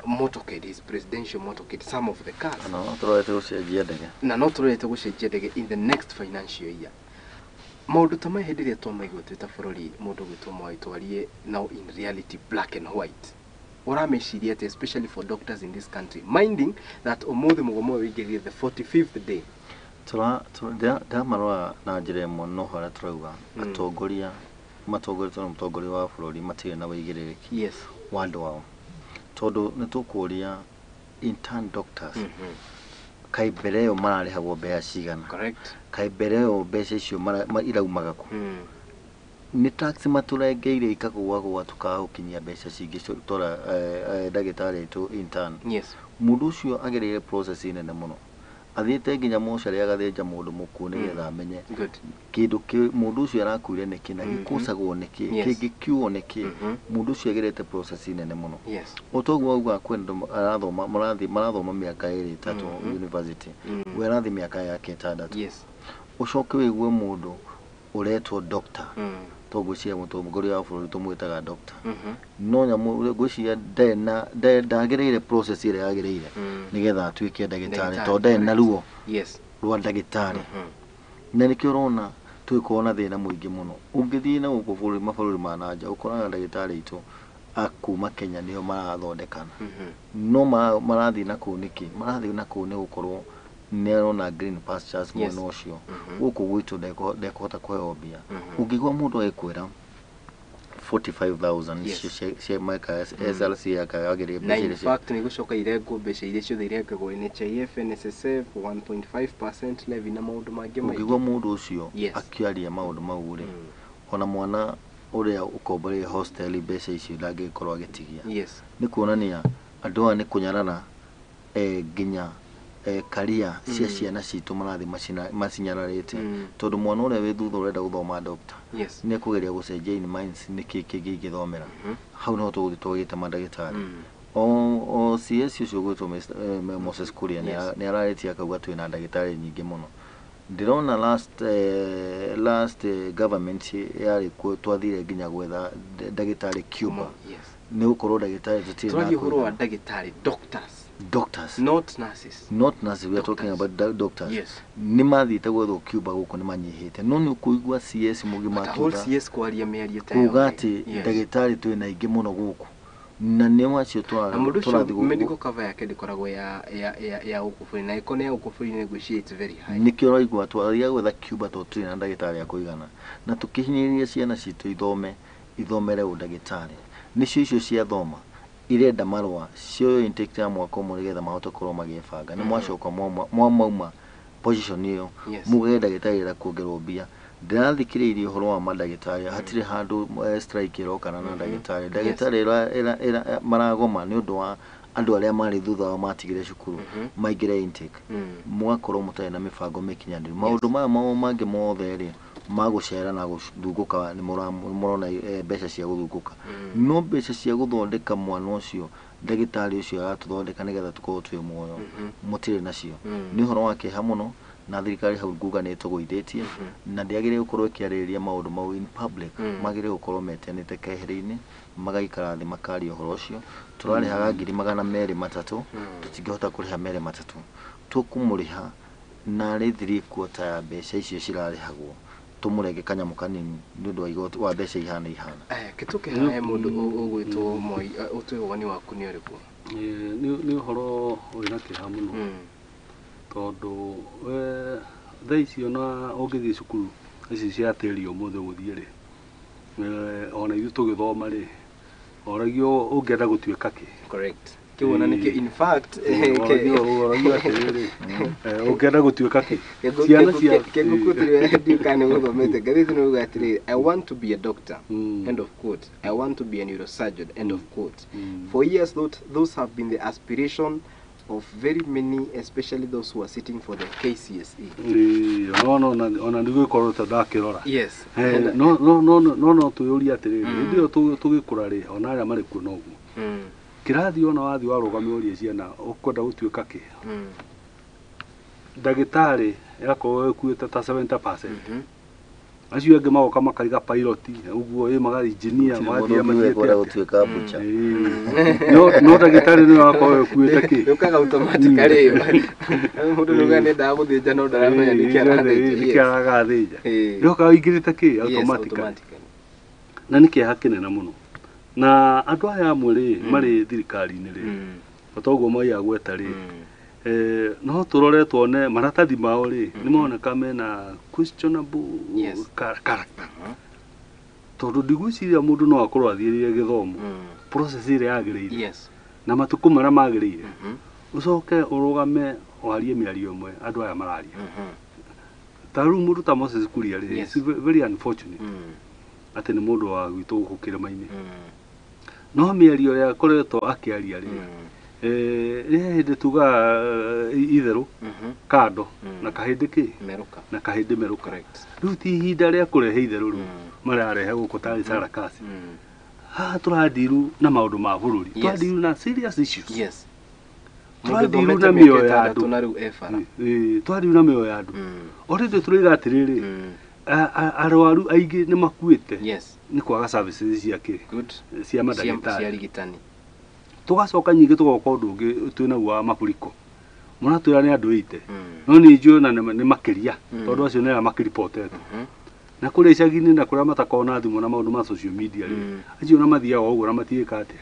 motorcade, his presidential motorcade, some of the cars. No, turorete gucenjia ndege. Na no turorete gucenjia ndege in the next financial year. Maundu ta mai hindi ria twaigua twita bururi mundu gwitwo mwai twarie now in reality black and white. Urameciria ati especially for doctors in this country, minding that umuthi mugomo wigirie the 45th day. Da marwa na njire mo no hora turauga atongoria matongoria mutongoria wa bururi matire na wigiriki. Yes. Wandu wao. Todo nitukuria intern doctors. Kai bereo marari hawo bea cigana. Correct. Kai bereo mbeca icio iraumaga ku. Ni tax maturengeire ikagwa gwa tukahukinyia mbeca cingi tora ndagitari tu intern. Yes. Mundu ucio agereire process nene muno. Athiete nginya mocaria agathenja mundu muku nigetha amenye kindu ki mundu ucio arakuire niki na gikusagwo niki kingikiuo niki mundu ucio agerete process nene muno. Yes. Otoguo auga kwenda arathoma marathoma miaka 2-3 university we arathi miaka yake 6. Yes. Ucoke wigue mundu uretwo doctor togwiciria mutongoria wa bururi tumwitaga doctor no nyamu gwiciria ndagereire process ire yagereire nigetha atuike ndagitari to na ruo rwa ndagitari na nikio rona twikona thina muingi muno ungithii na uko mabũrũri ma nanja ukoraga ndagitari itu akuma Kenya nio marathondekana no marathi na ku niki marathi na ku ni gukorwo nerona green pastures mwena ucio guku gwitu ndekota kweyobia ungigwa mundu ekwira 45,000 she meka SLC yakagire mbeca. In fact ni gucoka irengo mbeca iria ciothe irengagwo NHIF NSSF 1.5% levy na maundu mangi mai. Ungigwa mundu ucio akiaria maundu mau ri ona mwana uria ukombore hostel mbeca icio ndangikorwo agitigia. Yes. Ni kuonania andu aya ni kunyarana nginya career cia ciana citu marathi macinyararite tondu mwana uria wi thutha urenda guthoma doctor ni kugeria gucenjia in minds niki kingithomera hau no tuguthi twagite mandagitari o CS ucio gwitwo Moses Kuria ni araritia akauga twina ndagitari nyingi muno. Ndirona last government yari twathire nginya gwetha ndagitari Cuba ni gukorwo ndagitari tutire na twagihurwo ndagitari doctors not nurses we are talking about doctors. Yes. Ni mathite gwetho Cuba guko ni manyihite no ni kuigua CS mugima tuga CS kwaria miario tayo kugati ndagitari twina ingi muno guko na ni wacio turathi guko medical cover yake ndikoragwo ya ukufuri na ikone ya ukufuri ni gwiciria it's very high. Nikio raigua twaria gwetha Cuba to twina ndagitari ya kuigana na tukihinyiria ciana citu ithomere ndagitari nicio icio cia thoma irenda marwa cio intake ya mwaka umwe nigetha mahote kurwo magibanga ni mwacoka mwauma position iyo mugenda ndagitari ra kuongerwo mbia ndirathikiririe uhoro wa mandagitari hatire handu strike irokana na ndagitari era maragoma ni undu wa andu aria mari thutha wa matigire cukuru maigire intake mwakorwo mutari na mibango mikinyaniru maundu maya mangi mothe ri magucera na guthunguka ni murona mbeca cia guthunguka no mbeca cia guthondeka mwana ucio ndagitari ucio aratuthondeka nigetha tukorwo twi muoyo mutire nacio ni horo wake hamuno na thirikari hau nguga ni tuguithitie na ndiagire gukorwo ikiarĩrĩria maundu mau in public magire gukorwo metenete keheri-ini magaikara thi makari uhoro ucio turarihaga 200,300 tutingihota kuriha 300 tukumuriha na rithiri kuota ya mbeca icio cirarihagwo tumurenge kanyamu kanini nundu wa igoti wa mbeca ihana kituke hae mundu ugwitwo Moi utwe woni waku ni uriku ni uhoro wina kiha muno tondu thaicio na ungithii cukuru ici cia tĩri ũmũthĩ gũthiĩ rĩ ona ithuĩ tũgĩthoma rĩ oragio ũngĩenda gũtuĩka kĩ correct kiwona niki in fact oragio atĩrĩrĩ ũngĩenda gũtuĩka kĩ ciana cia kĩgũkũtire ndikane gũthomete gathĩti no gatĩrĩ I want to be a doctor end of quote I want to be a neurosurgeon end of quote for years those have been the aspiration of very many, especially those who are sitting for the KCSE. Ona ndigwe korota ndakirora. Yes. No tuyuri atiriri. Ndio tugikura ri ona aria mari kuo nogu. Kirathi ona wathi warugamia uri ciana ukwenda gutuika ki. Ndagitari yako ekuite ta 70%. Acio ange magoka makaiga pilot uguo magari engineer mathia mathiete gutuika bucha no ndagitari ni wako kuita ki ukaga automatically mundu nugane nda guthinja no ndaramenya nikiaraga thinja ndoka ingirite ki automatically na nikiha kinene muno na andu aya amwe ri mari thirikari-ini ri otoguo Moi agweta ri no turore tuone maratathi mao ri ni moneka mena questionable character tondu ndigwiciria mundu no akorwo athirire githomo process ire yagirire na matuku mara magirire ucoke urugame warie miario imwe andu aya mararia taru mundu ta Moses Kuria ri very unfortunate ati ni mundu wa gwitu guku kirima-ini no miario ya koretwo akiaria ri hindi tuga itheru kando na kahindi ki meruka na kahindi meruka riu ti ihinda ria kurehe itheru riu mararehe guku tari sarakasi turadiru na maundu ma bururi turadiru na serious issues turadiru na mioyo ya andu turadiru na mioyo ya andu orinde turiga atiriri arwaru aingi ni makuite ni kwaga services cia ki cia madagitari tugacoka nyingi tugoka undu ungi twina wa mapuriko mona twira ni andu 80 no ni njui na ni makiria tondu acio ni makiripotetwo na kule icagi-ini na kuria matakona thimu na maundu ma social media ri acio na mathiaga uguo na matiika atia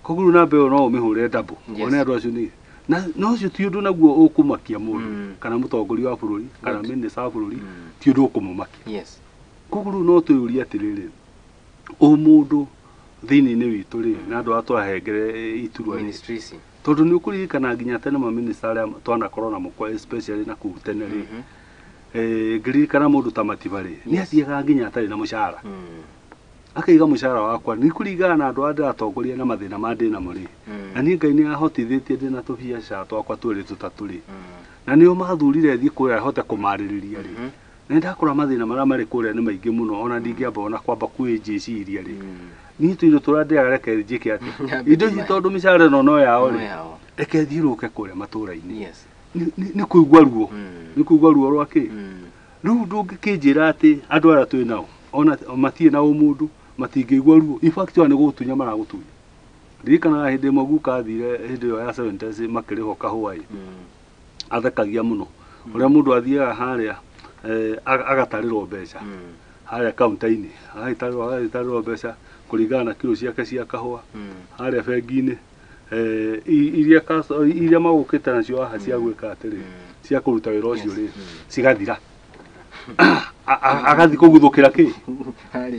koguo na mbeo no umihure double one andu acio ni no cio ti undu naguo ukumakia mundu kana mutongoria wa bururi kana minister wa bururi ti undu ukumumakia koguo no tuyuria atiriri mundu thini-ini witu ri na andu atwahengere iturwa ministries tondu ni ukurikana nginya tene ma minister aria twana corona mukwa especially na ku tene ri ngirikana mundu ta Matibari ni athiaga nginya atari na mushara akaiga mushara wakwa ni kurigana na andu aria atongoria na mathina ma ndina muri na ni Ngai ni ahotithitie ndina tubiacara twakwa twiri tutaturi na nio mathurire thii kuria hote kumaririria ri na ndakora mathina maria mari kuria ni maingi muno ona ndingiamba ona kwamba kwinjiciria ri ni tuindo turandeaga reke njike ati indo ici tondu mishara no yao ri reke thiruke kuria matura-ini ni kuigwa ruo rwaki riu ndungikinjira ati andu aria twi nao ona matie na umundu matingigwa ruo in fact ni gutunya maragutunya ririkanaga hindi imwe guka athire hindi yo ya 70s makiriho kahua athekagia muno uria mundu athiaga haria agatarirwo mbeca haria kaunta-ini agatarirwo mbeca kuringana na kilo ciake cia kahua haria bengi-ini iria magukite nacio haha cia gwika atiri cia kuruta wira ucio ri cigathira agathi kuguthukira ki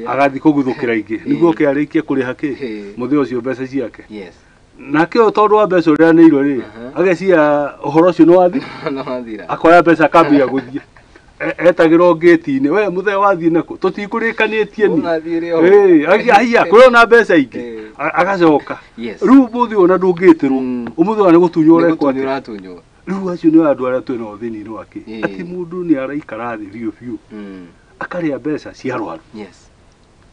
agathi kuguthukira ingi niguo kiarikie kuriha ki muthia ucio mbeca ciake nake tondu wa mbeca uria ni iro ri agecia uhoro ucio ni wathira akoya mbeca akambia guthie etagirwo ngĩti-inĩ we muthee wathie naku tutikũrĩkanĩtie ni aiya kũrĩ ona mbeca ingĩ agacoka rĩu mũthĩ ona ndũngĩtĩrwo ũmũthĩ ona nĩ gũtunywo ũrekwo rĩu acio nĩ andũ arĩa twĩna ũthĩni-inĩ wake atĩ mũndũ nĩ araikara thĩ biũ biũ akaria mbeca cia arwaru Yes.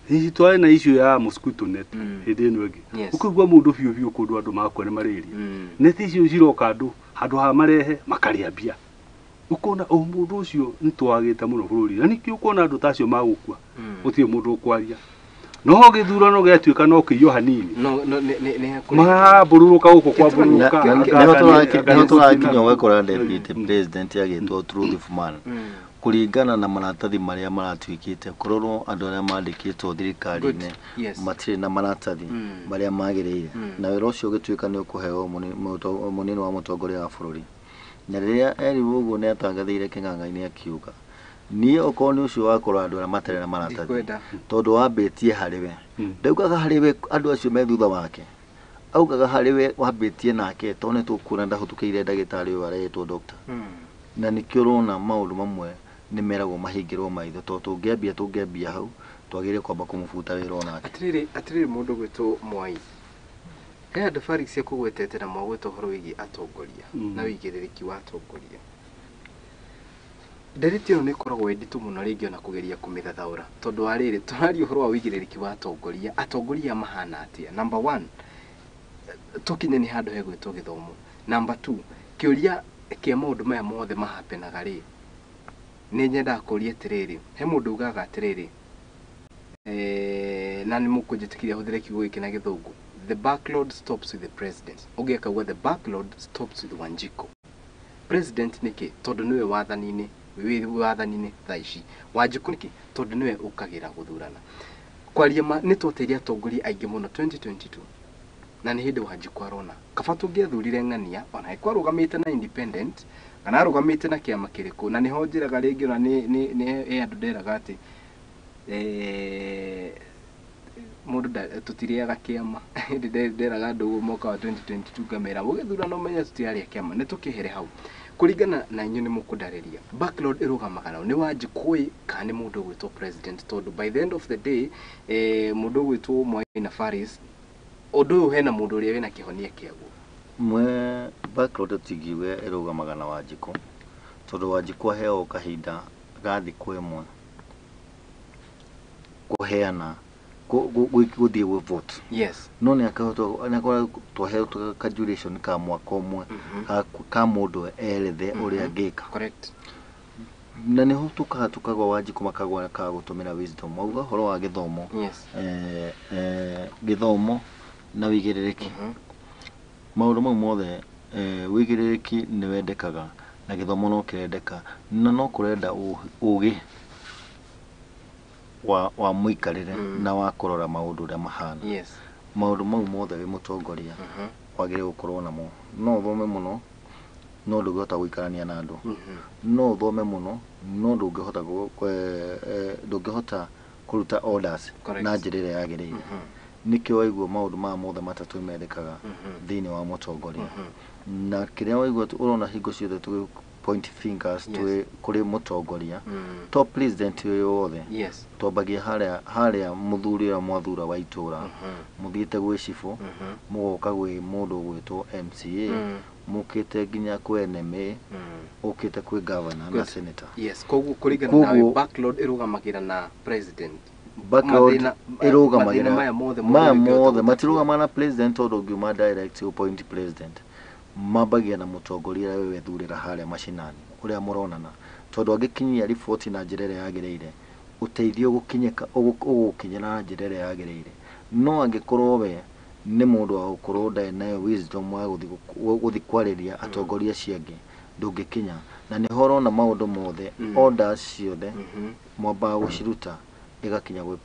hihi twari na issue ya mosquito net hindi ino ingi Yes. ukigwa mundu biu biu kundu andu makwa ni malaria net icio ciroka andu ha marehe makaria mbia ukona o mundu ucio nitwagite muno bururi na nikio ukona andu tacio magukua utie mundu ukwaria no githurano getuika no kiyo hanini No ne ma bururuka guko kwa bururuka Neho tũrakinya ũgakora deputy president agĩtwo truthful man kuringana na maratathi maria maratuĩkĩte kurorwo andũ arĩa mandĩkĩtwo thirikari-inĩ matirĩ na maratathi maria magĩrĩire na wĩra ũcio ũgĩtuĩka nĩ ũkũheo mũnini wa mũtongoria wa bũrũri na rĩrĩa erirwo ũguo nĩ atangathĩire kĩng'ang'a-inĩ akiuga niĩ okorwo nĩ ũcio wakorwo andũ arĩa matarĩ na maratathi tondũ wambĩtie harĩ we ndaugaga harĩ we andũ acio me thutha wake augaga harĩ we wambĩtie nake tondũ nĩ tũkuona ndahũtũkĩire ndagĩtarĩ ũyũ aretwo doctor na nĩkĩo ũrona maũndũ mamwe nĩ meragwo mahingĩrwo maitho tondũ tũngĩambia hau twagĩrĩire kwamba kũmũbuta wĩra onake atiriri mundu gwitwo Mwai he andu Felix ekugwetete na mwagweta horo wigi atongoria na wigirĩrĩki wa atongoria ndereti ĩno nĩ ĩkoragwo nditũ mũno rĩngĩ ona kũgeria kũmĩthathaũra tondũ wa rĩrĩ tũraria ũhoro wa wigirĩrĩki wa atongoria mahana atĩa number 1 tukinye nĩ handũ hegwĩtwo gĩthomo number 2 kĩũria kĩa maũndũ maya mothe mahapenaga rĩ nĩ nyenda kũria atĩrĩrĩ he mũndũ ugaga atĩrĩrĩ na nĩ mũkũnjĩtĩkĩria hũthĩre kiugo gĩkĩ na gĩthũngũ the backload stops with the president ũngĩakauga the backload stops with Wanjiku president nĩkĩ tondũ nĩwe wathani-inĩ thaa ici Wanjiku nĩkĩ tondũ nĩwe ũkagĩra gũthurana kwaria nĩ twatĩria atongoria aingĩ mũno 2022 na nĩ hĩndĩ Wanjiku arona kaba tũngĩathurire ng'ania ona ikwarũgamĩte na independent kana arũgamĩte na kĩama kĩrĩkũ na nĩho njĩraga rĩngĩ ona nĩ andũ nderaga atĩ mundu tutiriaga kĩama hĩndĩ nderaga andũ mwaka wa 2022 ngamera ũgĩthurana ũmenye tũtirarĩa kĩama nĩ tũkĩhere hau kũringana na inyuĩ nĩ mũkũndarĩria backload ĩrũgamaga nĩ Wanjiku kana nĩ mũndũ ũgwĩtwo president tondũ by the end of the day mũndũ ũgwĩtwo Mwai na Faris ũndũ ũyũ hena mũndũ ũrĩa wĩna kĩhonia kĩaguo mwe backload tigiwe ĩrũgamaga na Wanjiku tondũ Wanjiku aheo kahinda ga thikũ ĩmwe kuheana gũthiĩ gũ vote yes no nĩ akahota twaheo ka duration ka mwaka ũmwe ka mũndũ erethe ũrĩa angĩka correct na nĩho tukagwa Wanjiku makagwa ka gũtũmĩra wisdom auga horo wa gĩthomo gĩthomo na wĩigĩrĩrĩki maũndũ mau mothe wĩigĩrĩrĩki nĩ wendekaga na gĩthomo no kĩrendeka na no kũrenda ũgĩ wa mũikarĩre na wa kũrora maũndũ ũrĩa mahana maũndũ mau mothe wĩ mũtongoria wagĩrĩirwo gũkorwo namo no ũthome mũno no ndũngĩhota gũikarania na andũ no ũthome mũno no ndũngĩhota kũruta orders na njĩra ĩrĩa yagĩrĩire nĩkĩo waigua maũndũ maya mothe matatũ mendekaga thĩinĩ wa mũtongoria na kĩrĩa waigua ũrona hingo ciothe tũgĩ point fingers kũrĩ mũtongoria top president wothe twambagia harĩa mũthuri ũrĩa mwathura wa itũra mũthiĩte gwĩ cibũ mũgoka gwĩ mũndũ ũgwĩtwo MCA mũkĩte nginya kwĩ NMA ũkĩte kwĩ governor na senator koguo kũringana nawe backload ĩrũgamagĩra na president backload ĩrũgamagĩra maya mothe matirũgama na president tondũ ũngiuma direct point president mambagia na mũtongoria wewe thurĩra harĩa mashinani ũrĩa mũronana tondũ angĩkinyia riboti na njĩra ĩrĩa yagĩrĩire ũteithio gũkinyĩka ũgũkinyĩra na njĩra ĩrĩa yagĩrĩire no angĩkorwo we nĩ mũndũ wa gũkorwo ndarĩ nayo wisdom wa gũthiĩ kwarĩria atongoria ciangĩ ndũngĩkinya na nĩho ũrona maũndũ mothe orders ciothe mwambaga gũciruta ĩgakinya gwĩ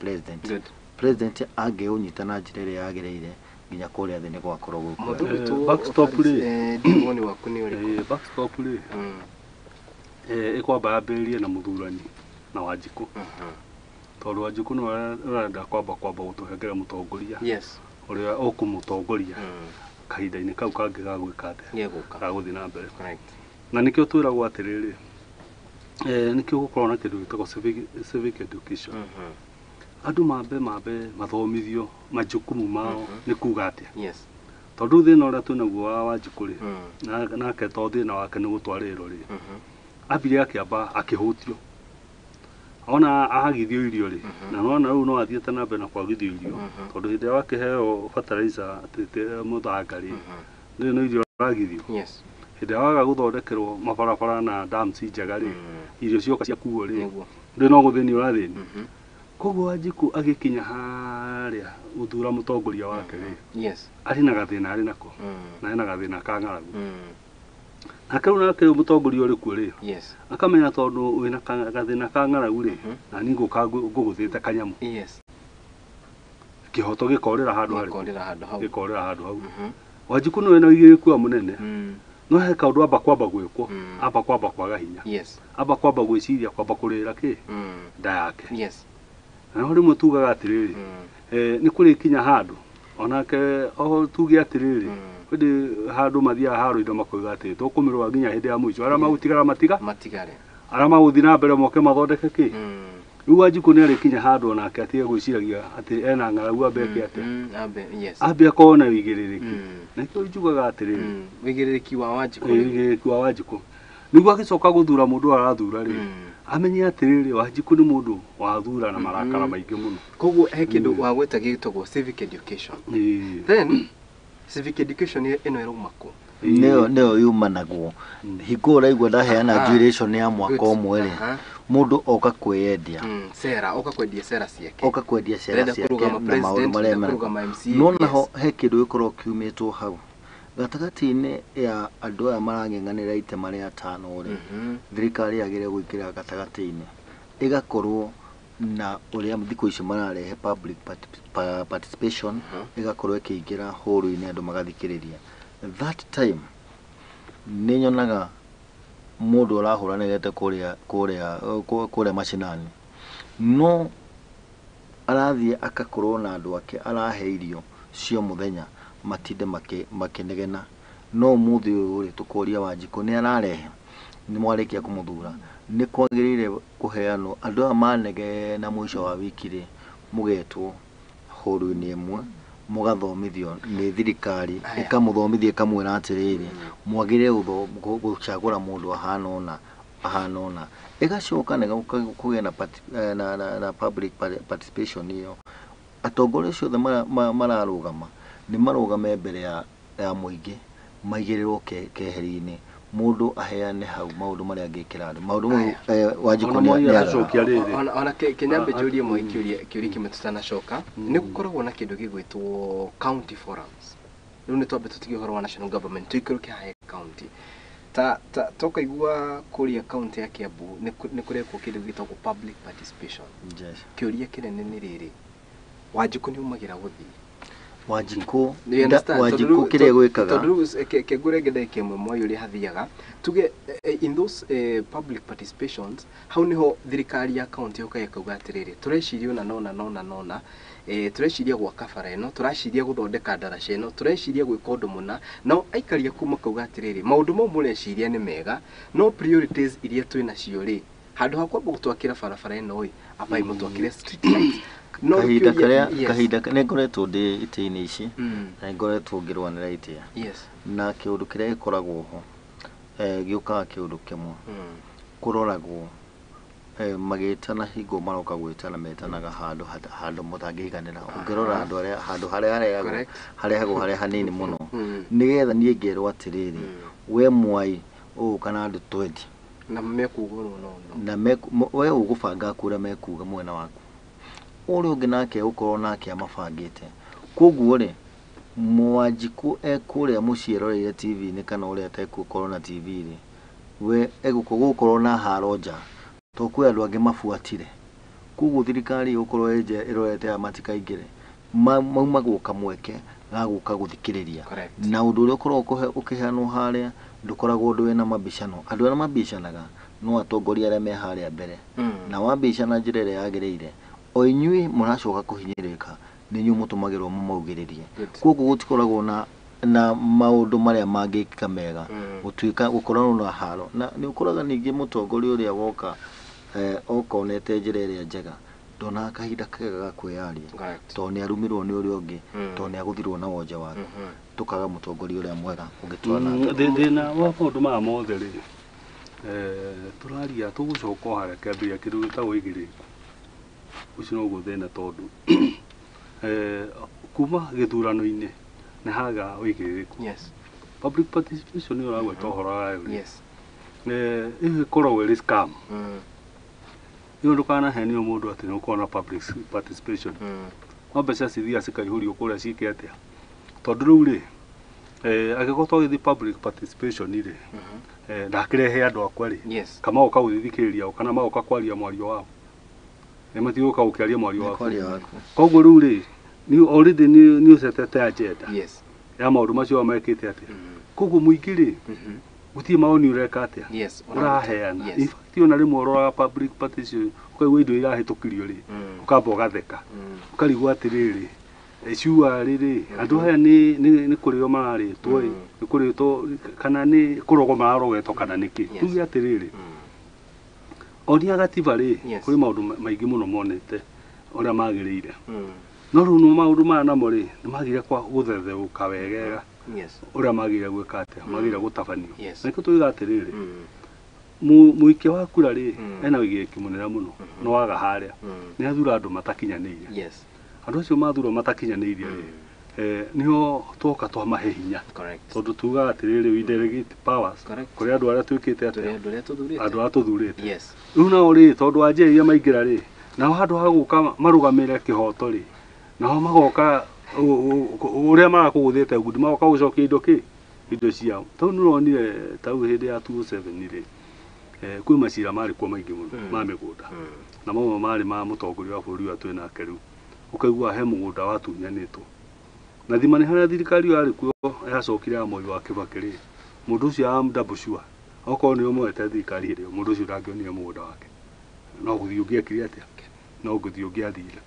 president angĩũnyita na njĩra ĩrĩa yagĩrĩire nginya kũrĩa thĩ nĩ gwakorwo backstop ndĩwoni waku nĩ ũrĩkũ backstop ĩkwamba yambĩrĩrie na mũthurani na Wanjiku tondũ Wanjiku nĩ ũrenda kwamba gũtũhengera mũtongoria ũrĩa ũkũmũtongoria kahinda-inĩ kau kangĩ gagwĩka atĩa gagũthiĩ na mbere na nĩkĩo twĩragwo atĩrĩrĩ nĩkĩo gũkorwo na kĩndũ gĩtagwo civic education andũ mambe mathomithio majukumu mao nĩ kuga atĩa tondũ thĩna ũrĩa twĩnaguo wa Wanjiku nake tondũ thĩna wake nĩ gũtwarĩrwo ambire akĩamba akĩhũtio ona ahagithio irio ri na nona riu no athiete na mbere na kwagithio irio tondu hindi wake heo fertilizer atete muthanga ri no irio ragithio yes hindi waga guthondekerwo mabarabara na dams njega ri irio cioka cia kuo ri ndi no guthini urathini koguo Wanjiku agikinya haria guthura mutongoria wake ri yes ari na gathina ari nako na ena gathina ka ng'aragu akau nake mutongoria uri kuo ri yes akamenya tondu wina gathina ka ng'aragu ri na ni nguguthite kanyamu yes kihoto gikorera handu hari hau gikorera handu hau Wanjiku no ena igiriku wa munene no he kaundu amba kwamba gwikwo amba kwamba kwaga hinya yes amba kwamba gwiciria kwamba kurira ki nda yake yes na rimwe tugaga atiriri ni kuri kinya handu onake oho tuge atiriri ndi handu mathia haro indo makoiga ati tukumirwa nginya hindi ya mwico ara magutigara matigare ara maguthi na mbere moke mathondeke ki riu Wanjiku ni ari kinya handu onake atige gwiciragia ati ena ng'aragu ambeke ate yes ambe akona wigiririki na kio njugaga atiriri wigiririki wa Wanjiku niguo agicoka guthura mundu arathura ri amenye atiriri Wanjiku ni mundu wathura na marakara maingi muno koguo he kindu wa gweta gitagwo civic education then civic education ino irauma ku neo yumanagwo hingo uraigua ndaheana duration ya mwaka umwe ri mundu oka kweyendia sera oka kwendia sera ciake na maundu maria no naho he kindu gikorwo kiumitwo hau gatagati-ini ya andu aya marang'eng'anira itema ria atano ri thirikari yagire gwikira gatagati-ini igakorwo na uria thikũ ici mararehe public participation igakorwo ikiingira huru-ini andu magathikiriria that time ni nyonaga mundu urahuranirete kuria macinani no arathie akakorwo na andu ake arahe irio cio muthenya matinde makinegena no muthi uyu ri tukoria Wanjiku ni ararehe ni mwarikia kumuthura ni kwagirire kuheanwo andu amanege na mwisho wa wiki ri mugetwo huru-ini imwe mugathomithio ni thirikari ikamuthomithia ikamwira atiriri mwagire gucagura mundu ahana ona igacoka nega kugia na public participation iyo atongoria ciothe mararugama ni marugame mbere ya muingi maigirirwo keheri-ini mundu aheane hau maundu maria angikira andu maundu Wanjiku ni acokia riri ona Kenyambe jurie mo kiuri kimetutana coka ni gukoragwo na kindu gigwitwo county forums riu ni twambe tutige horo wa national government tuikirũke hae county toka igua kuria county ya Kiambu ni kurekwo kindu gitagwo public participation kiuria kinene ni riri Wanjiku ni umagira guthii Wanjiku kire gwikaga tondu kegure ngenda kemwe moyo uri hathiaga tuge in those public participations how niho thirikari ya county ukauga atiriri tureciria nona tureciria gwaka bara ino tureciria guthondeka ndaraca ino tureciria gwika undu muna no aikaria kuma kauga atiriri maundu mau mureciria ni mega no priorities iria twina cio ri handu hakwa gutwakira bara ino oi abai mutwakire street lights no kahinda ngoretwo ndi ite-ini ici na ngoretwo ngirwanira itia na kiundu kiria gikoragwo ho giukaga kiundu kimwe kuroragwo magitana hingo maroka gwitana metanaga handu mutangiganira ungirora andu aria handu haria hanini muno nigetha nie ngerwo atiriri we mwai kana andu 20 na mekugwo na we ugubanga kura mekuga mwena waku uri ungi nake ukorwo nake amabangite koguo ri Wanjiku ekuria mucieroreire TV ni kana uri atekukorwo na TV ri we gukorwo na haroja to kwi andu angi mafuatire koguo thirikari ukorwo irorete amatikaingire mauma guka mweke ga guka guthikiriria na undu uri ukorwo ukihanwo haria ndukoragwo undu wina mabicano andu ana mabicanaga no atongoria aria me haria mbere na wambicana njira iria yagirire o inyui muracoka kuhinyirika ni nyu mutumagirwo mumaugiririe koguo gutikoragwo na maundu maria mangikika mega gutuika gukorwo na haro na ni ukoraga ningi mutongoria uria woka okonete njira iria njega ndona kahinda kega ga kwiyaria to ni arumirwo ni uria ungi to ni aguthirwo na wonje wake tukaga mutongoria uria mwega ungitwana thina wa maundu ma mothe ri turaria tugucoka haria kiambia kindu gitagwo igiriku ucio no guthina tondu kuma githurano-ini ni haga wigiriku. Yes. Public participation ni uragweta uhoro wayo. Yes. Ikoragwo iri scam. Iyo ndukana henio mundu ati no kona public participation. Mbeca cithia cikaihũrio kũrĩa ciĩke atĩa tondũ rĩu rĩ angĩkorwo twagĩthiĩ public participation rĩ ndakĩrehe andũ akwa rĩ kama ũka gũthikĩrĩria kana magoka kwaria mwario wao matigũka gũkĩaria mwario wao koguo rĩu rĩ already nĩ ũcetete agenda ya maũndũ macio mekĩte atĩa koguo mũingĩ rĩ gũtirĩ maoni ũreka atĩa ũraheana in fact ona rĩmwe ũroraga public participation ukaigua indo irahĩtũkirio rĩ ukamba ũgatheka ukarigwo atĩrĩrĩ ecua rĩrĩ andũ aya nĩ kũrĩo mararĩtwo nĩ kũrĩtwo kana nĩ kũrogo mararogetwo kana nĩkĩ tuge atĩrĩrĩ onia gatiba rĩ kũrĩ maũndũ maingĩ mũno monete ũrĩa magĩrĩire no rĩu no maũndũ maya namo rĩ nĩ magĩrĩire kwa gũthetheũka wegega ũrĩa magĩrĩire gwĩka atĩa magĩrĩire gũtabanio na nĩkĩo tuge atĩrĩrĩ mũikia wa kura rĩ ena wĩigĩrĩrĩki mũnene mũno no waga harĩa nĩ athura andũ matakinyanĩire andũ acio mathurwo matakinyanĩirie rĩ nĩho twoka twamahe hinya tondũ tugaga atĩrĩrĩ we delegate powers kũrĩ andũ arĩa twĩkĩte atĩa andũ arĩa tũthurĩte rĩu nao rĩ tondũ anjia iria maingĩra rĩ nao handũ ha gũka marũgamĩrĩre kĩhoto rĩ nao magoka ũrĩa marakũgũthĩte ngundi magoka gũcokia indo ciao tondũ nĩ ũronire tau hĩndĩ ya 2007 rĩ kwĩ macira marĩ kuo maingĩ mũno ma mĩgũnda na mamwe marĩ ma mũtongoria wa bũrũri wa twĩnake rĩu ũkaigua he mũgũnda watunyanĩtwo na thima nĩ harĩa thirikari yarĩ kuo yacokire ya Mwai wa Kĩbakĩ rĩ mũndũ ũcio am double sure okorwo nĩ ũmwete thirikari hĩndĩ ĩyo mũndũ ũcio ndangĩonire mũgũnda wake no gũthiĩ ũngĩekire atĩa no gũthiĩ ũngĩathire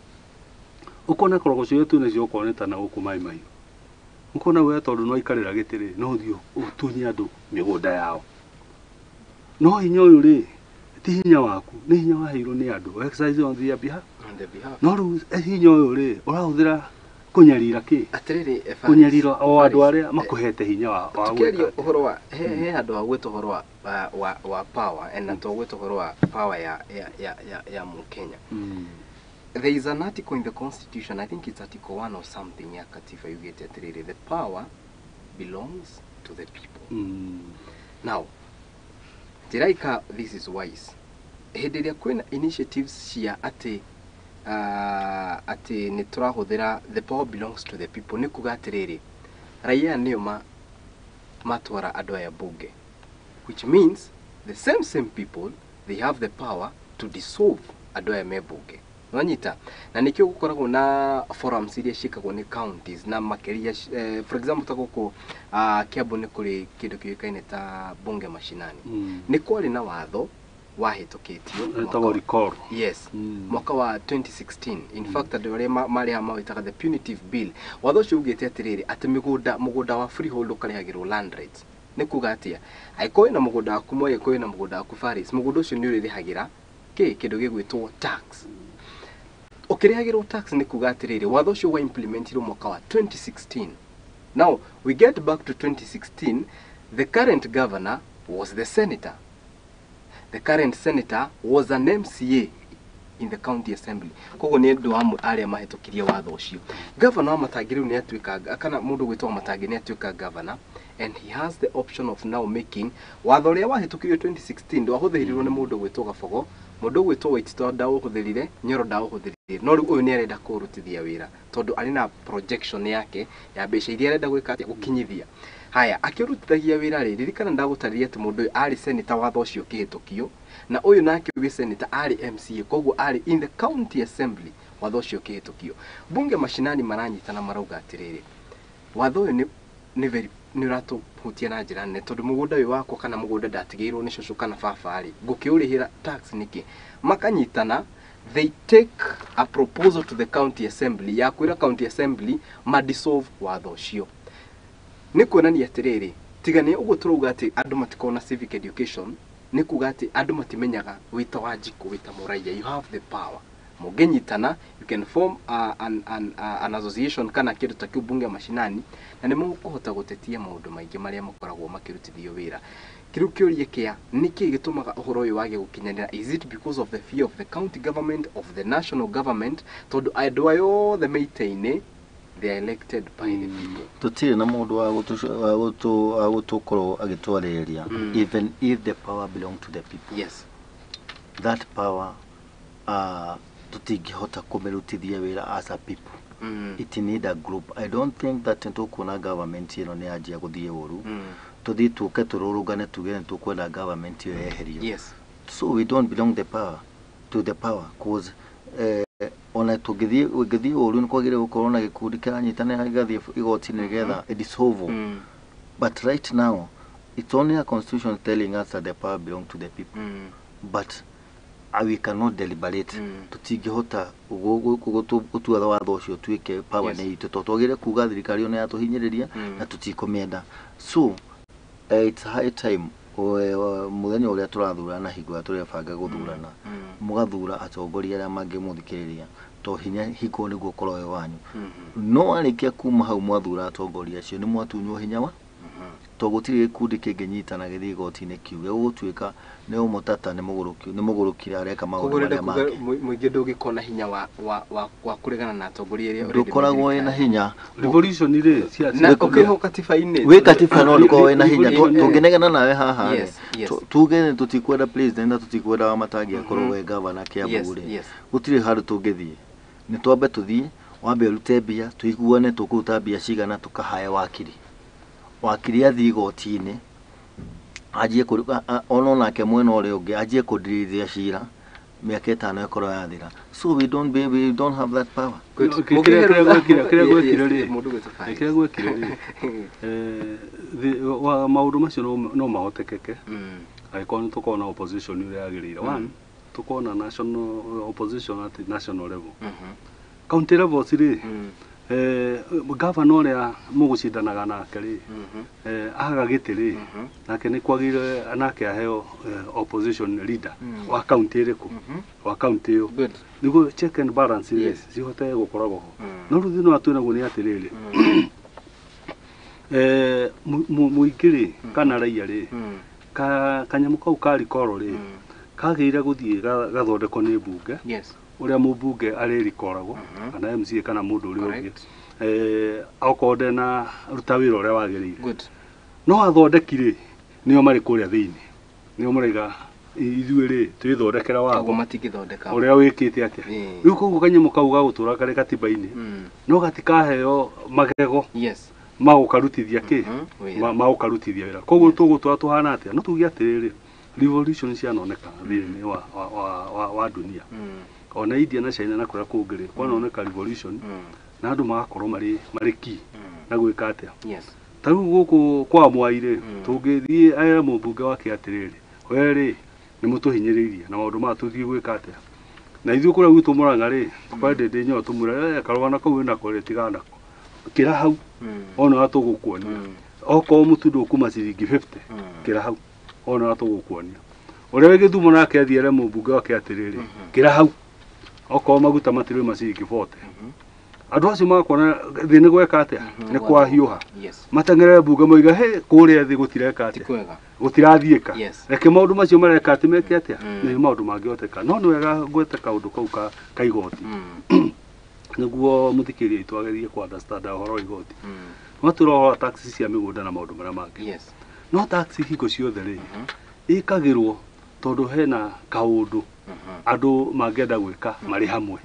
ũkona korogoco iria twĩnacio okorwo nĩ ta na gũkũ Mai Mahiũ ũkona we tondũ no aikarĩra gĩtĩ rĩ no ũthiĩ ũtunye andũ mĩgũnda yao no hinya ũyũ rĩ ti hinya waku nĩ hinya waheirwo nĩ andũ exercise on their behalf no rĩu hinya ũyũ rĩ ũrahũthĩra kũnyarira kĩ atĩrĩrĩ kũnyarira o andũ arĩa makũhete hinya wa gwĩka ũhoro wa he andũ ha gwĩta ũhoro wa power and to gwĩta ũhoro wa power ya Mũkenya. There is an article in the Constitution, I think it's Article 1 or something, ya katiba yugĩte atĩrĩrĩ, the power belongs to the people. Now, Jiraika, this is wise. Hĩndĩ ĩrĩa kwĩna initiatives cia atĩ nĩ tũrahũthĩra the power belongs to the people, nĩ kuga atĩrĩrĩ raia nĩo matwara andũ aya bunge, which means the same people they have the power to dissolve andũ aya me bunge. Wanyita na nikio gukoragwo na forums iria cikagwo ni counties na makeria for example ta guku Kiambu ni kuri kindu kiukaine ta bunge mashinani ni kwari na watho wahitukitio tawo recall mwaka wa 2016 in fact andũ arĩa marĩ ha mawĩtaga the punitive bill watho ũcio ugĩte atĩrĩrĩ atĩ mũgũnda wa freehold ũkarĩhagĩrwo land rights nĩ kuga atĩa aĩkoĩ na mũgũnda waku Moi aĩkoĩ na mũgũnda waku Faris mũgũnda ũcio nĩ ũrĩrĩhagĩra kĩndũ gĩgwĩtwo tax. Ukirihagirwo tax ni kuga atĩrĩrĩ watho ũcio wa implementirwo mwaka wa 2016. Now we get back to 2016, the current governor was the senator. The current senator was an MCA in the county assembly. Koguo nĩ andũ amwe arĩa mahĩtũkirie watho ũcio. Governor wa Matangi rĩu nĩ atuĩka kana mũndũ gwĩtwo Matangi nĩ atuĩka governor and he has the option of now making watho ũrĩa wahĩtũkirio 2016 ndwahũthĩrirwo nĩ mũndũ gwĩtwo Gabogo, mũndũ gwĩtwo Waitito ndaũhũthĩrire, Nyoro ndaũhũthĩrire, no rĩu ũyũ nĩ arenda kũrutithia wĩra tondũ arĩ na projection yake ya mbeca iria arenda gwĩka gũkinyithia. Haya akĩrutithagia wĩra rĩ ririkana ndagũtarĩria atĩ mũndũ ũyũ arĩ senator watho ũcio ũkĩhĩtũkio na ũyũ nake ũgĩ senator arĩ MCA koguo arĩ in the county assembly watho ũcio ũkĩhĩtũkio. Bunge mashinani maranyitana marauga atĩrĩrĩ watho ũyũ nĩ ũratũhutia na njĩra nene tondũ mũgũnda ũyũ wakwa kana mũgũnda ndatigĩirwo nĩ cũcũ kana baba rĩ ngũkĩũrĩhĩra tax nĩkĩ. Makanyitana, they take a proposal to the county assembly ya kwĩra county assembly dissolve watho ũcio. Nĩ kuonania atĩrĩrĩ tigania ũguo tũrauga atĩ andũ matikona civic education nĩ kuga atĩ andũ matimenyaga wĩta wa Wanjiku wĩta mũraiya you have the power mugenyitana, you can form an association kana kindu ta kiu bunge mashinani, na nimukuhota gutetia maundu maingi maria mukoragwo makirutithio wira. Kiru kiurie kia niki gitumaga uhoro uyu wage gukinyanira? Is it because of the fear of the county government, of the national government? Tondu andu ayo the meitaine they are elected by the people. Tutire na mundu wa gutukorwo agitwareria, even if the power belong to the people. Yes. That power tutingihota kumerutithia wira as a people. It need a group. I don't think that tukuna government ino ni ajia guthie uru. Tuthi tuke tururugane tugene tukwenda government yo yeherio. Yes. So we don't belong to the power cause ona tugithie uru ni kwagire gukorwo na gikundi kiranyitana igathie igoti nigetha dissolve. But right now it's only a constitution telling us that the power belong to the people. But we cannot deliberate. Tutingihota gutua watho ucio tuike power ni itu twagire kuga thirikari ona yatuhinyiriria na tutikomenda. So it's high time muthenya uria turathurana hingo ya turebanga guthurana mugathura atongoria aria mangimuthikiriria to hinya hingo niguo korwo wanyu no arikia kuma hau mwathura atongoria acio ni mwatunywo hinya wa to gutiri gikundi kinginyitana githii goti-ini kiuge gutuika ni umutata ni mugurukire areka maundu maria make muingi ndugikona hinya wa kuregana na atongoria iria ndukoragwo ina hinya revolution ire na ukiho katiba-ini we katiba no ndukorwo ina hinya tunginegana nawe haha tuge tutikwenda president na tutikwenda wa matangi akorwo we governor Kiambu ri gutiri handu tungithie ni twambe tuthie wambe urute mbia tuiguane tukuruta mbia cigana tukahaya wakiri athii goti-ini ajie ono nake mwena uri ungi ajie kudirithia cira miaka 5 ikorwo yathira. So we don't have that power. Kira gwekire ri wa maundu macio no mahotekeke aikoni tukona opposition ire yagirire. One tukona national opposition at national level. County level siri governor ya mugucindanaga nake ri agagitiri nake ni kwagire anake aheo opposition leader wa county iriku wa county yo nigo check and balance ri cihote gukoragwo no ruthi no atwina guni atiriri muikiri kana raia ri kanyamu kau kari koro ri kagire guthie gathondeko ni bunge uria mubunge areri koragwo kana MC kana mundu uri ungi akonde na ruta wira uria wagirire no athondekire nio mari kuria thiini nio muriga ithuiri twithondekera wako matigithondeka uria wikite atia riu koguo kanyamu kau gagutura kare katiba-ini no gatikaheo magego magukarutithia ki magukarutithia wira koguo tugutura tuhana atia no tugia atiriri revolution cianoneka thiini wa dunia ona India na China na kuria kungiri kwanoneka revolution na andu magakorwo mari ki na gwika atia taru guku kwa mwaire tungithie aya mubunge wake atiriri weri ni mutuhinyiriria na maundu ma tuthie gwika atia na ithu kuria gwitu Murang'a ri twende ndinyo tumura karwana kau na kore tigana kira hau ona atugukuonia oko mutundu kuma ciringi 50 kira hau ona atugukuonia uria wigithumo nake athiere mubunge wake atiriri kira hau oko maguta matiri maciringi 40 andu acio makona thini gweka atia ni kwa hiuha matangere bunge moiga he kuria thi gutireka atia gutirathieka reke maundu macio mareka ati meke atia ni maundu mangihoteka no ni wega gwete kaundu kau ka igoti niguo muthikirie twagerie ku understand horo igoti no turohora taxi cia migunda na maundu maria mangi no taxi hingo ciothe ri ikagirwo tondu hena kaundu andu mangenda gwika mari hamwe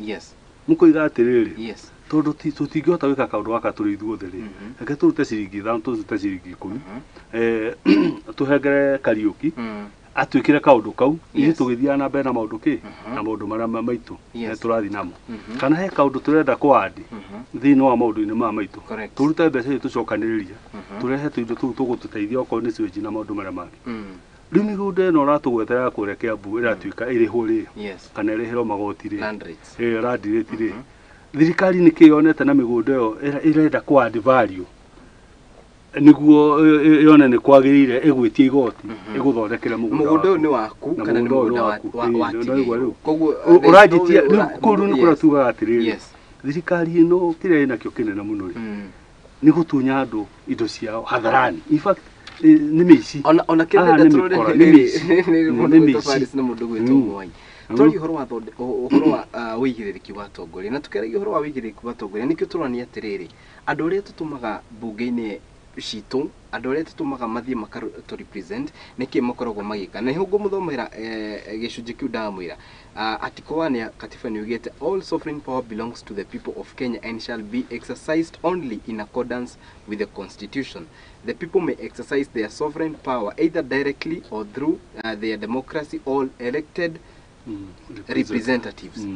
mukoiga atiriri tondu tutingihota gwika kaundu gaka turi ithuothe ri reke turute ciringi 5 turute ciringi 10 tuhengere Kariuki atwikire kaundu kau ithu tugithia na mbere na maundu ki na maundu maria maitu turathi namo kana he kaundu turenda kuandi thiini wa maundu-ini ma maitu turute mbeca tucokaniriria turehe tuindo tu tugututeithia okorwo ni sewage na maundu maria mangi riu migunda ino ratugwetera kuria Kiambu iratuika iriho ri kana irihiro magoti ri land rate ri thirikari ni kiyonete na migunda iyo irenda kuandi value niguo yone ne kwagirire egwitie igoti iguthondekera mugunda uyu ni waku kana ni mugunda wa koguo urajitia kuru ni kura tuga atiriri thirikari ino kire na kyo kinene muno ri ni gutunya andu indo ciao hatharani in fact ni mici ona kende turore ni mici na mundu gwitwo Mwai tori horo wa wigiriki wa tongoria na tukeragia horo wa wigiriki wa tongoria nikyo turania atiriri andu ria tutumaga bunge-ini citu andu ria tutumaga mathie makato represent niki makoragwo magika na higo muthomera gicunji kiu ndamwira article 1 ya katiba ni ugete all sovereign power belongs to the people of Kenya and shall be exercised only in accordance with the constitution. The people may exercise their sovereign power either directly or through their democracy or elected representatives.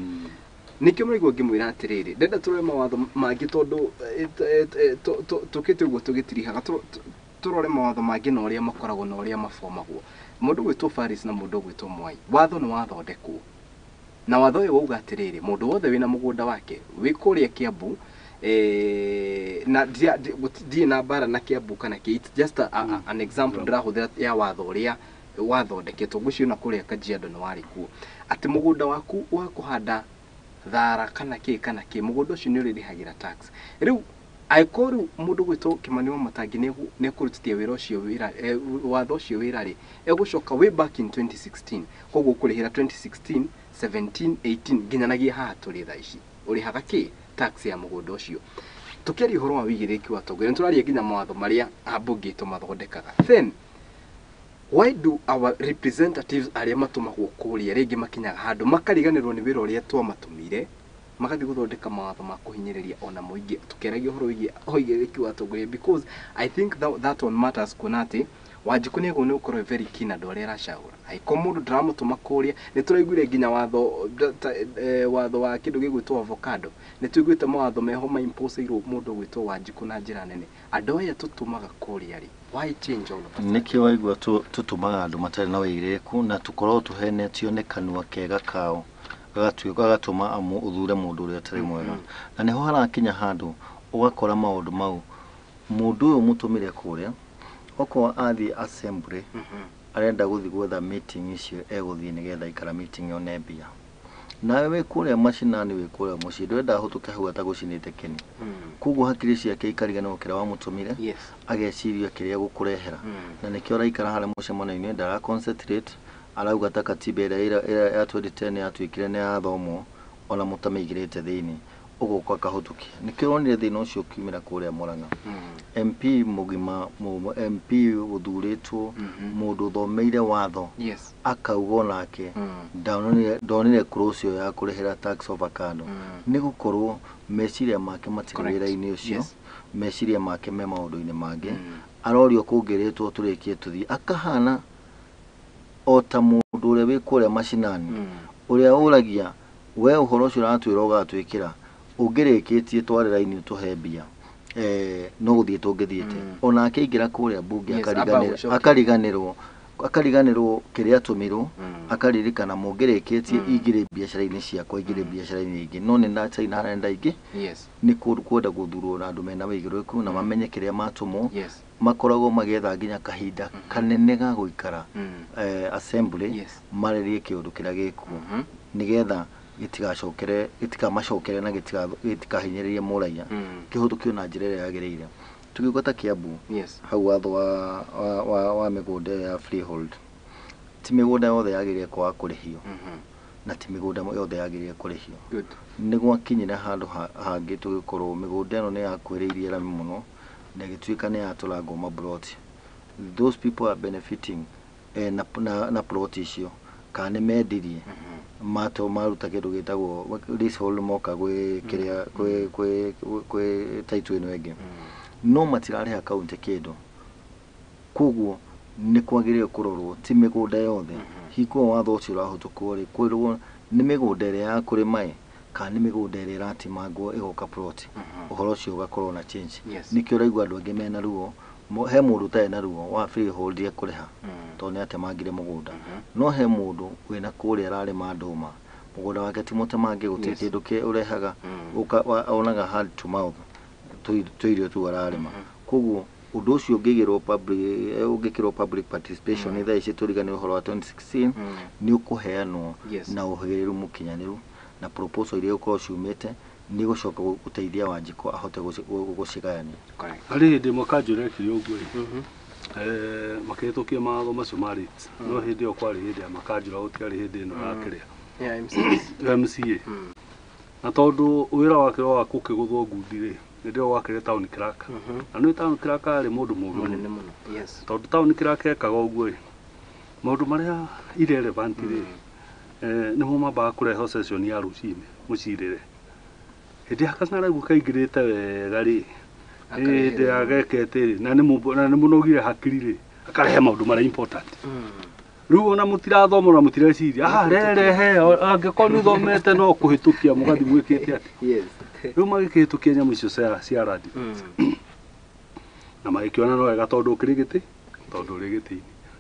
Nikyo murigo ngimwira atiriri ndenda turore mawatho mangi tondu tukite uguo tugitirihaga turore mawatho mangi na uria makoragwo na uria mafomagwo mundu gwitwo Faris na mundu gwitwo Mwai watho ni wathondekwo na watho uyu uga atiriri mundu wothe wina mugunda wake wikuria Kiambu na die na bara na Kiambu kana it's just an example ndirahuthira ya watho uria wathondeketwo gucio na kuria Kajiado no wari kuo ati mugunda waku wa kuhanda thara kana ki mugunda ucio ni uririhagira tax riu aikoru mundu gwitwo Kimani wa Matangi ne kurutitia wira ucio wira watho ucio wira ri egucoka way back in 2016 koguo kurihira 2016 17 18 nginyanagia haha turi tha ici urihaga ki tax ya mugunda ucio tukeri horo wa wigiriki wa tongoria turaria nginya mawatho maria ambunge tumathondekaga then why do our representatives aria matumagwo kuria ringi makinyaga handu makariganirwo ni wira uria twamatumire magathi guthondeka mawatho ma kuhinyiriria ona muingi tukeragio horo wigi oigiriki wa tongoria because I think that one matters kunati Wanjiku ni gone ukorwo very keen andu aria aracagura aiko mundu ndiramutuma kuria ni turaiguire nginya watho wa kindu gigwitwo avocado ni tuiguite mawatho meho ma impose irwo mundu gwitwo Wanjiku na njira nene andu aya tutumaga kuria ri why change all of that niki waigua tutumaga andu matari na wigiriku na tukorwo tuhenetio ne kanua kega kao gagatuma amu uthure mundu uria tari mwega na niho harakinya handu ugakora maundu mau mundu uyu mutumire kuria oko athi assembly arenda guthi gwetha meeting icio eguthi nigetha ikara meeting yo nebia nawe we kuria mashinani we kuria muci ndwenda hutuke hau atagucinite keni kugu hakiri ciake ikarigana ukira wa mutumire ageciria kiria gukurehera na nikio raikara hale mucemano-ini ndara concentrate arauga ta katiba ira ya 2010 yatwikire ne athomo ona mutameigirite thiini uguko kahutuki nikironire thina ucio kiumira kuria Murang'a MP mugima MP uthuritwo mundu thomeire watho akauga nake ndonire kurucio ya kurehera tax avocado ni gukorwo meciria make matirwira-ini ucio meciria make me maundu-ini mangi arorio kungiritwo turikie tuthi akahana ota mundu uria wi kuria mashinani uria uragia we uhoro ucio ratwira ugatwikira ungirikitie twarira-ini tuhe mbia no guthie tungithiete ona akeingira kuria bunge akariganirwo kiria tumirwo akaririkana mungirikitie igire biacara-ini ciakwa igire biacara-ini ingi no ni na China arenda ingi ni kwenda guthurwo na andu mena wigiriku na mamenye kiria matumwo makoragwo magietha nginya kahinda kanene ga guikara assembly marerie kiundu kiria gikuo nigetha gitikamacokere na gitikahinyiririe muraia kihutukio na njira iria yagiriire tukigota Kiambu hau watho wa migunda ya freehold ti migunda yothe yagiririe kwa kurihio na ti migunda yothe yagiririe kurihio niguo kinyire handu hangi tugikorwo migunda eno ni yakwiriirie rami muno na gitwika ni yatulangwo mabroti those people are benefiting na plot icio kana mendirie mato maruta kindu gitagwo leasehold moka gwe kiria gwe title ino enge no matirareha county kindu kuguo ni kwagiririo kurorwo ti migunda yothe hiko watho ucio urahutukwo ri kwirwo ni migunda iria ya kurima kana ni migunda iria iratimangwo igoka plot uhoro ucio ugakorwo na change nikio raigwa andu angi mena ruo he mundu ta ena ruo wa freehold ya kuriha to ni atemangire mugunda no he mundu wina kuria ararima nduma mugunda wake ti mutemange guti kindu ke urehaga onaga hard to mouth tuirio tu ararima kuguo undu ucio ungikirwo public participation thaa ici turigane uhoro wa 2016 ni ukuheanwo na uhiriru mukinyaniru na proposal iria uko ciumite ni gucoka guteithia Wanjiko ahote gucigayania. Ari hindi makanjure kiri uguo makihitukia matho macio mari no hindi o kwari hindi ya makanjura gutiari hindi no yakiria MCA na tondu wira wake wa kukiguthwo ngundi ri ndio wakire town clerk na no town clerk ari mundu mugo yes tondu town clerk ekaga uguo maundu maria irrelevant ri ni mo mamba kureho session ya rucini mucirire hindi akangara gukaingirite wega ri hindi agekete ri na ni munogire hakiri ri akarehe maundu maria important riu ona mutirathomora mutireciria rerehe angikonu thomete no kuhitukia mugathi mwikite ati yes riu magikihitukia nyamu icio cia radio na magikiona no wega tondu ukirigiti tondu rigiti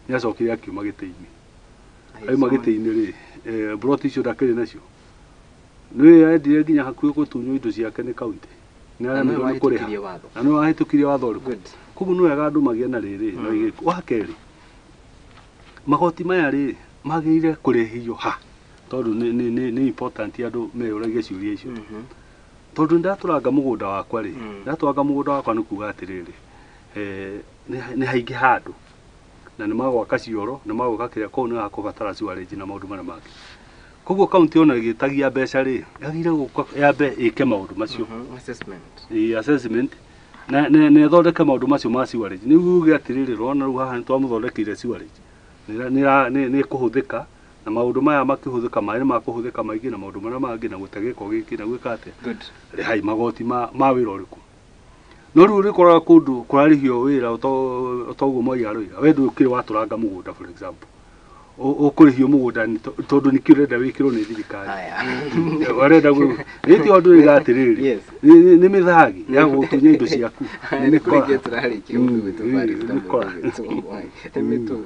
ni acokire akiuma giti-ini ai magiti-ini ri broti icio ndakiri nacio ni endire nginya hakuhi gutunywo indo ciake ni kaunti ni aremirwo ni kuriha na no ahitukirie watho riku koguo ni wega andu magie na riri no igiku wa keri magoti maya ri magire kurehio ha tondu ni important andu meyuragie ciuria icio tondu ndaturanga mugunda wakwa ri ndatwanga mugunda wakwa ni kuga atiriri ni haingi handu na ni magwaka cioro ni magwaka kiria kou ni akubatara sewerage na maundu maria mangi koguo kaunti ona gitagia mbeca ri yagire guka yambe ike maundu macio assessment na ithondeke maundu macio ma sewerage ni uge atiriri rona ru haha twamuthondekire sewerage ni kuhuthika na maundu maya makihuthika mai makuhuthika maingi na maundu maria mangi na gutagiko giki na gwika ate ri hai magoti ma wira uriku no riu rikora kundu kurarihio wira utoguo moi aroiga we ndukire waturanga mugunda for example ukurihio mugunda tondu ni kirenda wikirwo ni thirikari warenda riti ondu igatiriri ni mithagi ya gutunya indo ciaku ni kurige turarikia undu witubari mitu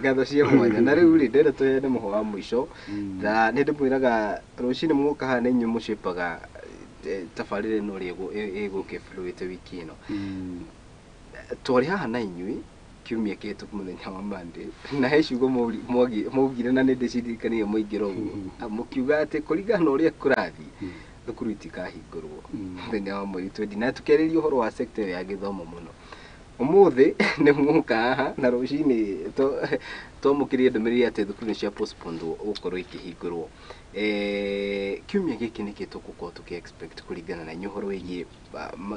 gatho cia mwanya na riu ri ndenda tuheane muho wa mwisho na ni ndimwiraga rucini muka hana inyu mucipaga tafarire no riego iguke fluite wiki ino twari haha na inyui kiumia kihituku muthenya wa Monday na heciugo mugire na ndicirikania muingiro uguo mukiuga ati kuringana uria kurathi thukuru itikahingurwo muthenya wa mweri 20 na tukeriria uhoro wa sector ya githomo muno umuthi ni muka haha na rucini twamukirie ndumiriri ati thukuru ni cia postponed ukorwo ikihingurwo kiumia giki ni kituku ko tuki expect kuringana na nyohoro wigie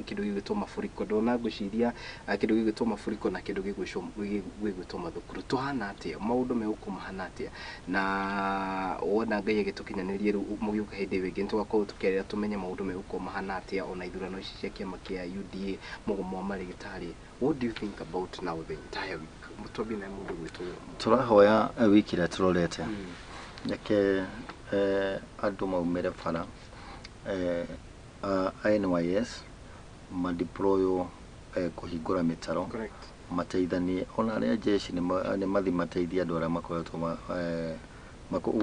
kindu gigitwa mafuriko ndona nguciria kindu gigitwa mafuriko na kindu gigitwa mathukuru tuhana atia maundu megukuma atia na wona Ngai agitukinyanirie riu mugiuka hindi wingi tugakorwo tukerera tumenye maundu megukuma atia ona ithurano ici cia kiama kia UDA mugomo wa marigitari. What do you think about now the entire week mutobi na mundu gwitu turahoya wiki ira turorete yake andu maumire bara NYS madeployo kuhingura mitaro mateithanie ona aria jeshi ni mathi mateithia andu aria makoretwo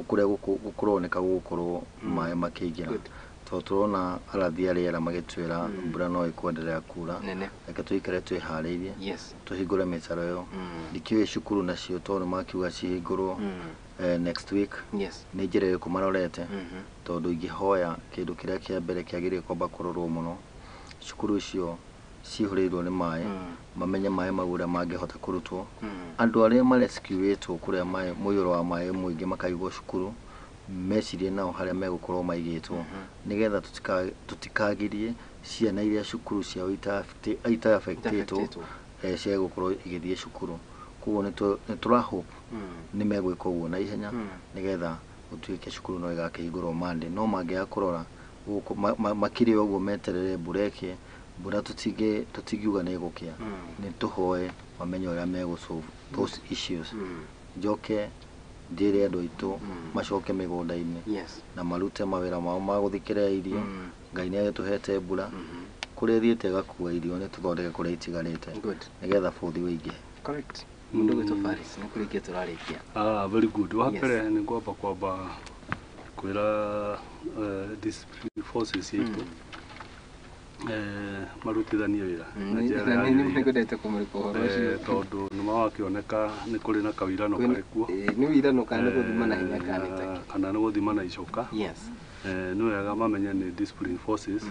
kuria gukuroneka gukorwo mai makiingira turona arathi ariera magitwira mbura no ikwendelea kura reke tuikare twihariirie tuhingure mitaro yo ndikiwe cukuru nacio tondu makiuga cihingurwo next week ni njira iriku marorete tondu ingihoya kindu kiria kia mbere kiagire kwamba kurorwo muno cukuru icio cihurirwo ni mai mamenye mai maguria mangihota kurutwo andu aria marescueitwo kuria mai muyoro wa mai muingi makaigwo cukuru mecirie nao haria megukorwo maigitwo nigetha tutikagirie ciana iria cukuru ciao ita affectitwo cia gukorwo igithie cukuru kuo ni turahope ni megwika uguo na ihenya nigetha utuike cukuru no igakihingurwo Monday no mangia kurora makiri uguo meterere bureke bura tutigiuga ni gukia ni tuhoe mamenye uria megusolve those issues joke ndire andu itu macoke migunda-ini na marute mawira mao ma guthikira irio Ngai ni agituhete mbura kuria thiete gakua irio ni tuthondeke kuria itigarite nigetha bũthi wĩingĩ correct mundu gwitu Faris ni kurikia turarikia very good wa mbere ni kwamba kwira discipline forces yetu marutithanie wĩra na njĩra nĩ yagĩrĩire ngwendete kũmũrĩka ũhoro ũcio tondũ nĩma wakĩoneka nĩ kũrĩ na kawĩrano karĩ kuo nĩ wĩrano kana nĩ gũthima na hinya kana nĩ takĩ kana nĩ gũthima na icoka yes nĩ wega mamenye nĩ discipline forces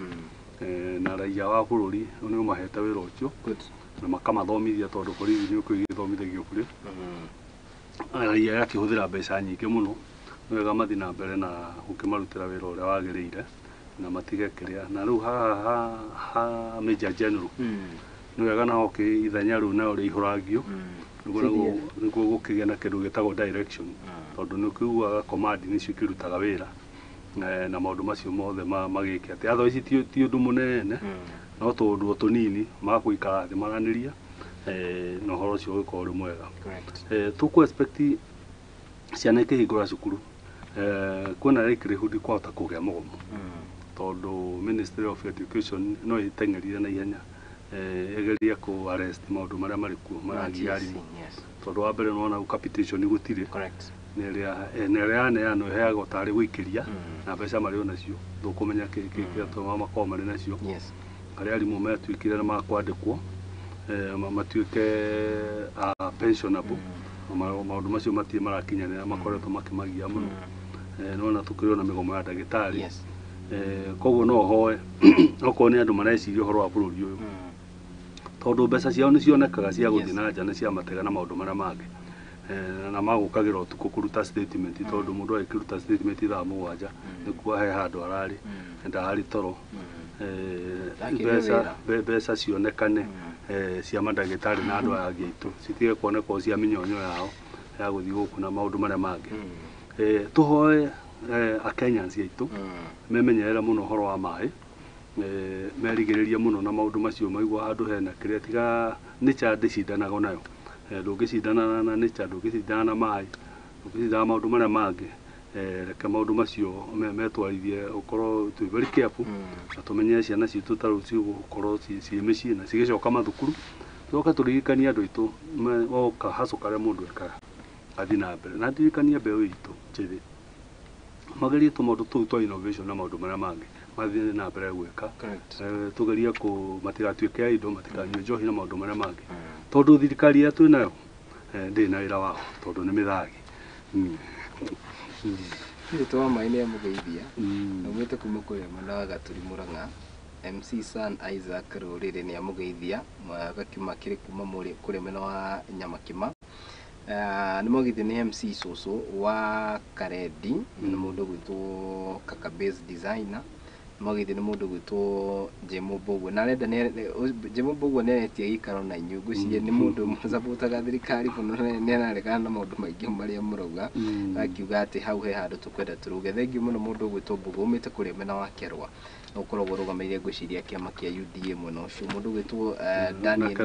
na raia wa bũrũri nĩ ũmahete wĩra ũcio good na makamathomithia tondũ borithi nĩ ũkũigĩ gĩthomithagio kũrĩ raia yakĩhũthĩra mbeca nyingĩ mũno nĩ wega mathiĩ na mbere na gũkĩmarutĩra wĩra ũrĩa wagĩrĩire na matige kĩrĩa na rĩu ha Major General nĩ wega na oke ithenya rĩu nayo rĩihũragio nĩguo gũkĩgĩa na kĩndũ gĩtagwo direction tondũ nĩ ũkĩiguaga command nĩcio ikĩrutaga wĩra na maũndũ macio mothe magĩke atĩ otherwise ti ũndũ mũnene no tondũ tũnini magũikara thĩ maranĩria na ũhoro ũcio ũgĩkorwo ũrĩ mwega tũkũ expect ciana ikĩhingũra cukuru kwĩna likelihood kwahota kũgĩa mũgomo tondũ Ministry of Education no ĩteng'erire na ihenya egeria ku arrest maũndũ marĩa marĩ kuo maragia arimũ tondũ wa mbere nĩwona capitation gũtirĩ nĩrĩa yaneanwo ĩheagwo tarĩ gũikĩria na mbeca marĩ o nacio ndũkũmenya kĩrĩa makorwo marĩ nacio harĩa arimũ metuĩkire na makwandĩkwo matuĩke pensionable maũndũ macio matirĩ marakinyanĩra makoretwo makĩmagia mũno nĩwona tũkĩrĩ na mĩgomo ya ndagĩtarĩ koguo no hoe okorwo nĩ andũ mareciria ũhoro wa bũrũri ũyũ tondũ mbeca ciao nĩ cionekaga cia gũthiĩ na nja nĩ cia matega na maũndũ marĩa mangĩ na magũkagĩra ũtukũ kũruta statement tondũ mũndũ agĩkĩruta statement thaa mũgwanja nĩkuo he handũ ararĩ ndararĩ toro mbeca cionekane cia mandagĩtarĩ na andũ aya angĩ aitũ citige kuoneka cia mĩnyonyo yao ya gũthiĩ gũkũ na maũndũ marĩa mangĩ tũhoe Kenyans aitũ memenyerera mũno ũhoro wa maĩ merigĩrĩrie mũno na maũndũ macio maigua handũ hena kĩrĩa tiga nature ndĩcindanaga nayo ndũngĩcindana na nature ndũngĩcindana na maĩ ndũngĩcindana maũndũ marĩa mangĩ reke maũndũ macio metwarithie ũkorwo twi very careful na tũmenye ciana citũ tarũ cigũkorwo ciĩ mĩciĩ na cigĩcoka mathukuru tũcoka tũririkanie andũ aitũ oka hacũ karĩa mũndũ ekaga athiĩ na mbere na ndirikanie mbeũ itũ njĩthĩ magerie tũmaũndũ tũu twa innovation na maũndũ marĩa mangĩ mathiĩ na mbere gwĩka tũgerie matigatuĩke ya indo matikanyue njohi na maũndũ marĩa mangĩ tondũ thirikari ya twĩ nayo ndĩ na wĩra wao tondũ nĩ mĩthagi Twa maĩ nĩ amũgeithia naumĩte kuma kũrĩa mwena wa Gatũri Mũrang'a MC San Isaac Rũrĩrĩ nĩ amũgeithia gakiuma kĩrĩ kuma kũrĩa mwena wa Nyamakima nĩ mũgeithio nĩ MC Cũcũ wa Karendi nĩ mũndũ gwĩtwo Kaka Base Designer nĩ mũgeithio nĩ mũndũ gwĩtwo Jemo Mbũgua na arenda Jemo Mbũgua nĩ aretia gĩikaro na inyuĩ ngwĩciria nĩ mũndũ mũsapũtaga thirikari mũno nĩ araregana na maũndũ maingĩ marĩa mũrauga akiuga atĩ hau he handũ tũkwenda tũruge thengiũ mũno mũndũ gwĩtwo Mbũgua umĩte kũrĩa mwena wa Kĩarwa ũkoragwo ũrũgamĩrĩire ngwĩciria kĩama kĩa UDA mwena ũcio mũndũ gwĩtwo Daniel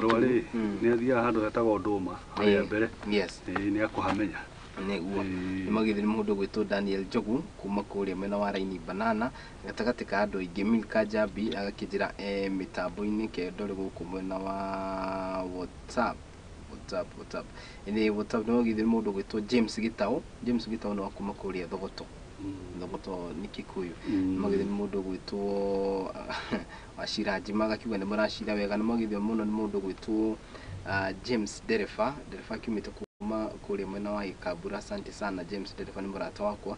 nĩ athiaga handũ hetagwo Ndũma harĩa mbere nĩ akũhamenya nĩguo nĩ mũgeithio nĩ mũndũ gwĩtwo Daniel Njogu kuma kũrĩa mwena wa Raini Banana gatagatĩ ka andũ aingĩ Milka Jambi agakĩnjĩra mĩtambo-inĩ kendo rĩ gũkũ mwena wa WhatsApp nĩ mũgeithio nĩ mũndũ gwĩtwo James Gitau nĩ wakuma kũrĩa Thogoto nĩ Kikuyu nĩ mũgeithio nĩ mũndũ gwĩtwo Wachira Njima agakiuga nĩ mũracira wega nĩ mũgeithio mũno nĩ mũndũ gwĩtwo James Dereba akiumĩte kuma kũrĩa mwena wa Ikambura asante sana James Dereba nĩ mũrata wakwa